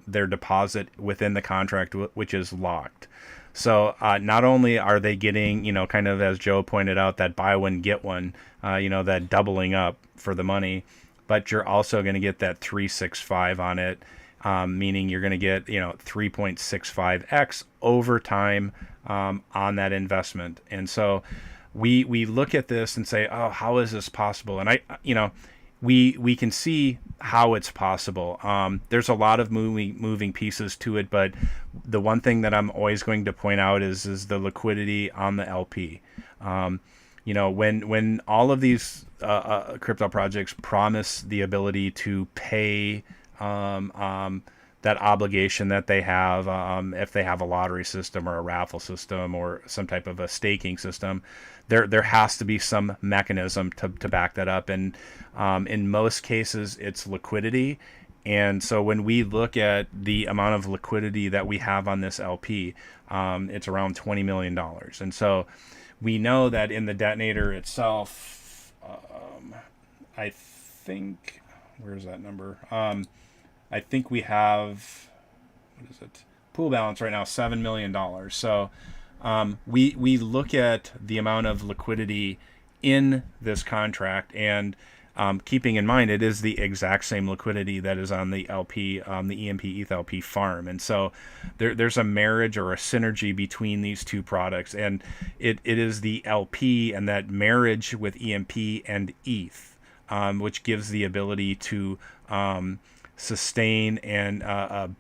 deposit within the contract, which is locked. So not only are they getting, kind of as Joe pointed out, that buy one, get one, that doubling up for the money, but you're also going to get that 365 on it, meaning you're going to get, 3.65x over time on that investment. And so we look at this and say, oh, how is this possible? And we can see how it's possible. There's a lot of moving pieces to it, but the one thing that I'm always going to point out is the liquidity on the LP. When all of these crypto projects promise the ability to pay that obligation that they have, if they have a lottery system or a raffle system or some type of a staking system, there has to be some mechanism to back that up. And in most cases, it's liquidity. And so when we look at the amount of liquidity that we have on this LP, it's around $20 million. And so we know that in the detonator itself, I think, where's that number? I think we have, what is it? Pool balance right now, $7 million. So we look at the amount of liquidity in this contract, and keeping in mind it is the exact same liquidity that is on the LP, the EMP ETH LP farm. And so there's a marriage or a synergy between these two products, and it is the LP and that marriage with EMP and ETH, which gives the ability to sustain and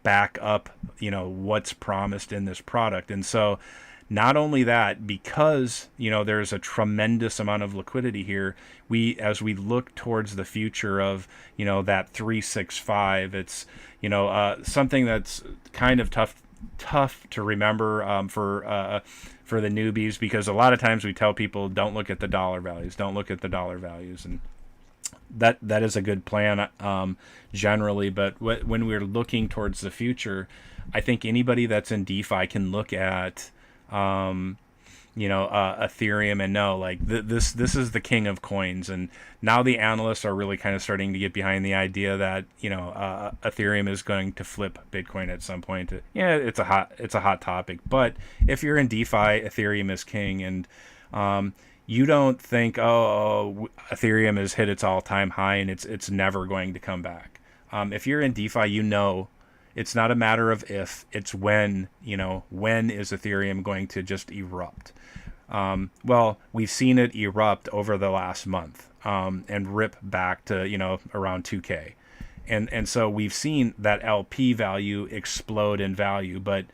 back up what's promised in this product. And so not only that, because there's a tremendous amount of liquidity here, as we look towards the future of that 365, it's something that's kind of tough to remember for the newbies, because a lot of times we tell people don't look at the dollar values, and that is a good plan generally. But when we're looking towards the future, I think anybody that's in DeFi can look at Ethereum, and no, like this is the king of coins. And now the analysts are really kind of starting to get behind the idea that Ethereum is going to flip Bitcoin at some point. Yeah, it's a hot topic, but if you're in DeFi, Ethereum is king. And you don't think, Ethereum has hit its all-time high and it's never going to come back. If you're in DeFi, it's not a matter of if, it's when. When is Ethereum going to just erupt? Well, we've seen it erupt over the last month and rip back to around 2K, and so we've seen that LP value explode in value. But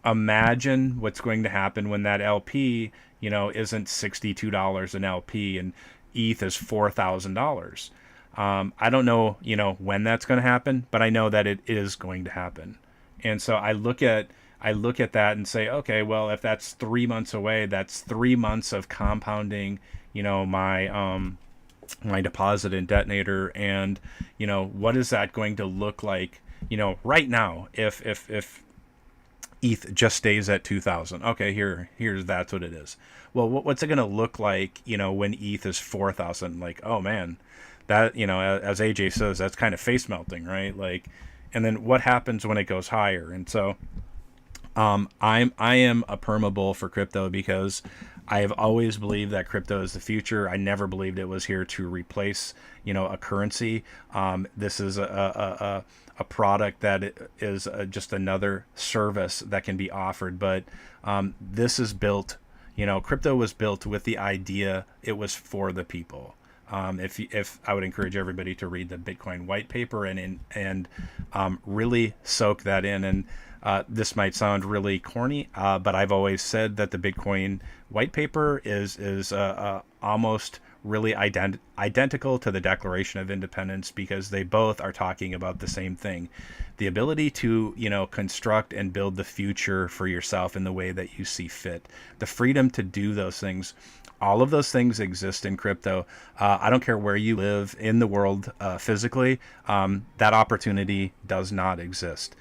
imagine what's going to happen when that LP isn't $62 an LP and ETH is $4,000. I don't know, when that's going to happen, but I know that it is going to happen. And so I look at that and say, okay, well, if that's 3 months away, that's 3 months of compounding, my deposit in Detonator. And, what is that going to look like, right now, if ETH just stays at 2,000? Okay, here's that's what it is. Well, what's it going to look like, when ETH is 4,000? Like, oh man, that, as AJ says, that's kind of face melting, right? Like, and then what happens when it goes higher? And so I am a perma-bull for crypto because I have always believed that crypto is the future. I never believed it was here to replace, a currency. This is a product that is just another service that can be offered. But this is built, crypto was built with the idea it was for the people. If I would encourage everybody to read the Bitcoin white paper and really soak that in. And this might sound really corny, but I've always said that the Bitcoin white paper is almost really identical to the Declaration of Independence, because they both are talking about the same thing: the ability to construct and build the future for yourself in the way that you see fit, the freedom to do those things. All of those things exist in crypto. I don't care where you live in the world physically, that opportunity does not exist.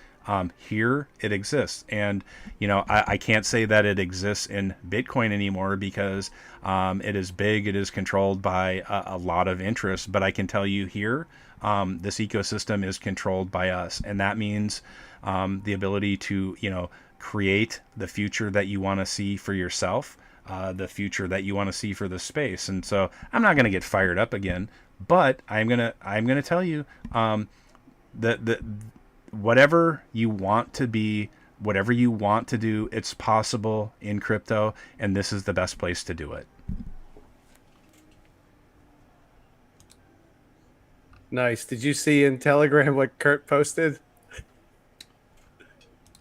Here it exists. And, I can't say that it exists in Bitcoin anymore because it is big, it is controlled by a lot of interest. But I can tell you here, this ecosystem is controlled by us. And that means the ability to, create the future that you want to see for yourself. The future that you want to see for the space. And so I'm not going to get fired up again, but I'm gonna tell you that whatever you want to be, whatever you want to do, it's possible in crypto, and this is the best place to do it. Nice. Did you see in Telegram what Kirk posted?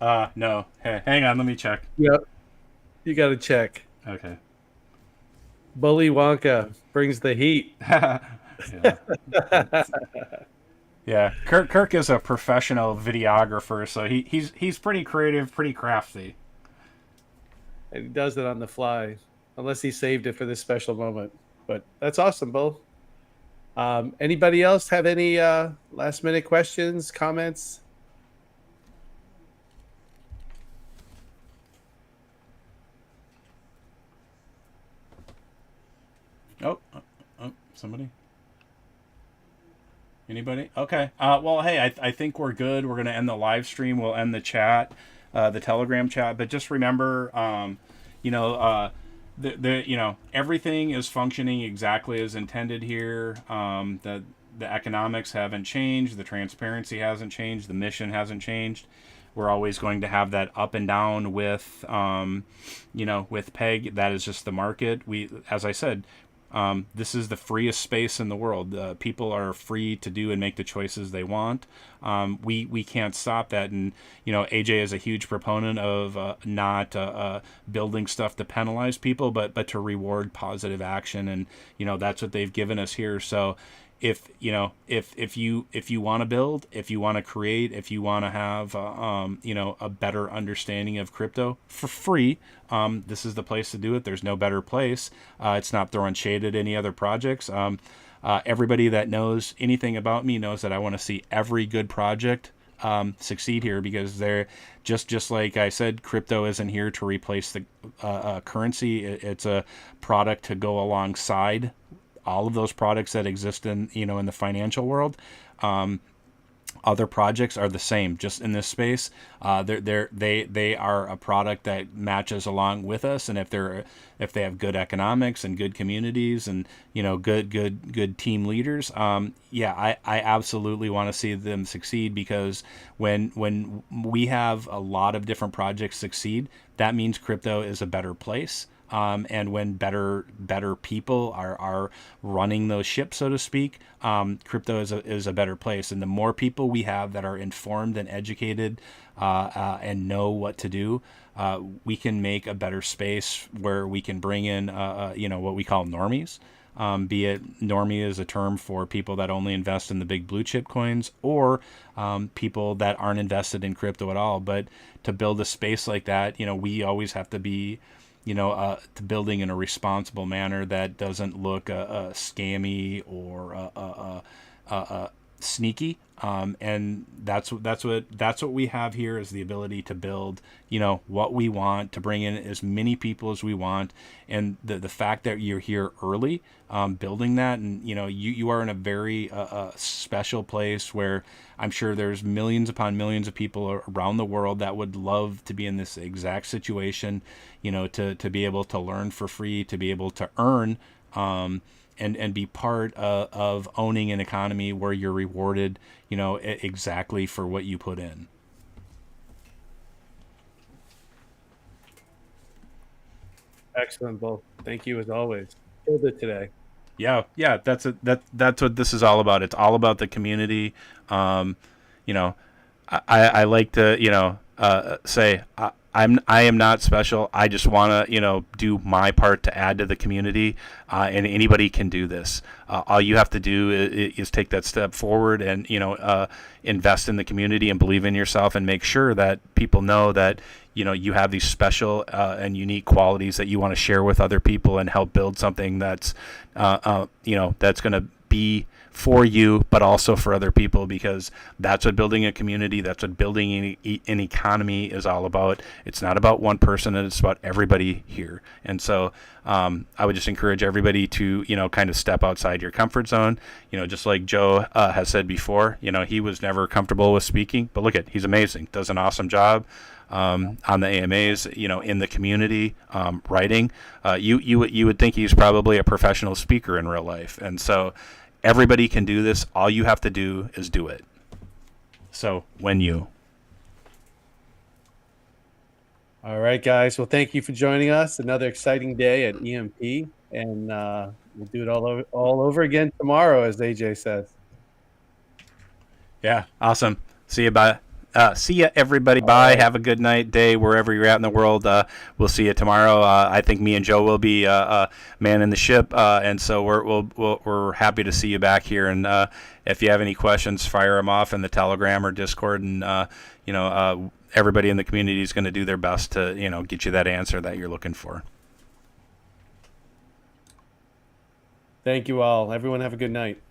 No. Hey, hang on, let me check. Yep. You got to check. Okay. Bully Wonka brings the heat. Yeah. Kirk is a professional videographer, so he's pretty creative, pretty crafty. And he does it on the fly, unless he saved it for this special moment. But that's awesome, Bull. Anybody else have any last minute questions, comments? Oh, somebody? Anybody? Okay. Well, hey, I think we're good. We're going to end the live stream. We'll end the chat, the Telegram chat. But just remember, everything is functioning exactly as intended here. The economics haven't changed. The transparency hasn't changed. The mission hasn't changed. We're always going to have that up and down with, with PEG. That is just the market. As I said, this is the freest space in the world. People are free to do and make the choices they want. We can't stop that. And, AJ is a huge proponent of not building stuff to penalize people, but to reward positive action. And, that's what they've given us here. So if you want to build, if you want to create, if you want to have, a better understanding of crypto for free, this is the place to do it. There's no better place. It's not throwing shade at any other projects. Everybody that knows anything about me knows that I want to see every good project succeed here, because they're just like I said, crypto isn't here to replace the currency. It's a product to go alongside all of those products that exist in in the financial world. Other projects are the same, just in this space. They are a product that matches along with us, and if they have good economics and good communities and good team leaders, I absolutely want to see them succeed, because when we have a lot of different projects succeed, that means crypto is a better place. And when better people are running those ships, so to speak, crypto is a better place. And the more people we have that are informed and educated and know what to do, we can make a better space where we can bring in what we call normies. Be it normie is a term for people that only invest in the big blue chip coins, or people that aren't invested in crypto at all. But to build a space like that, we always have to be to building in a responsible manner that doesn't look scammy or sneaky. And that's what we have here, is the ability to build what we want, to bring in as many people as we want, and the fact that you're here early, building that, and you are in a very special place where I'm sure there's millions upon millions of people around the world that would love to be in this exact situation, to be able to learn for free, to be able to earn, and be part of owning an economy where you're rewarded, exactly for what you put in. Excellent, both. Thank you as always. Killed it today. Yeah, that's what this is all about. It's all about the community. I like to say I am not special. I just want to do my part to add to the community, and anybody can do this. All you have to do is take that step forward and invest in the community and believe in yourself, and make sure that people know that you have these special and unique qualities that you want to share with other people, and help build something that's that's going to be for you, but also for other people, because that's what building a community, that's what building an economy is all about. It's not about one person, and it's about everybody here. And so I would just encourage everybody to kind of step outside your comfort zone. Just like Joe has said before, he was never comfortable with speaking, but look he's amazing, does an awesome job on the AMAs, in the community, writing. You would think he's probably a professional speaker in real life. And so everybody can do this. All you have to do is do it. So All right, guys. Well, thank you for joining us. Another exciting day at EMP, and we'll do it all over again tomorrow, as AJ says. Yeah, awesome. See you. Bye. See ya, everybody. Bye. Right. Have a good night, day, wherever you're at in the world. We'll see you tomorrow. I think me and Joe will be manning the ship, and so we're happy to see you back here. And if you have any questions, fire them off in the Telegram or Discord, and everybody in the community is going to do their best to get you that answer that you're looking for. Thank you all. Everyone have a good night.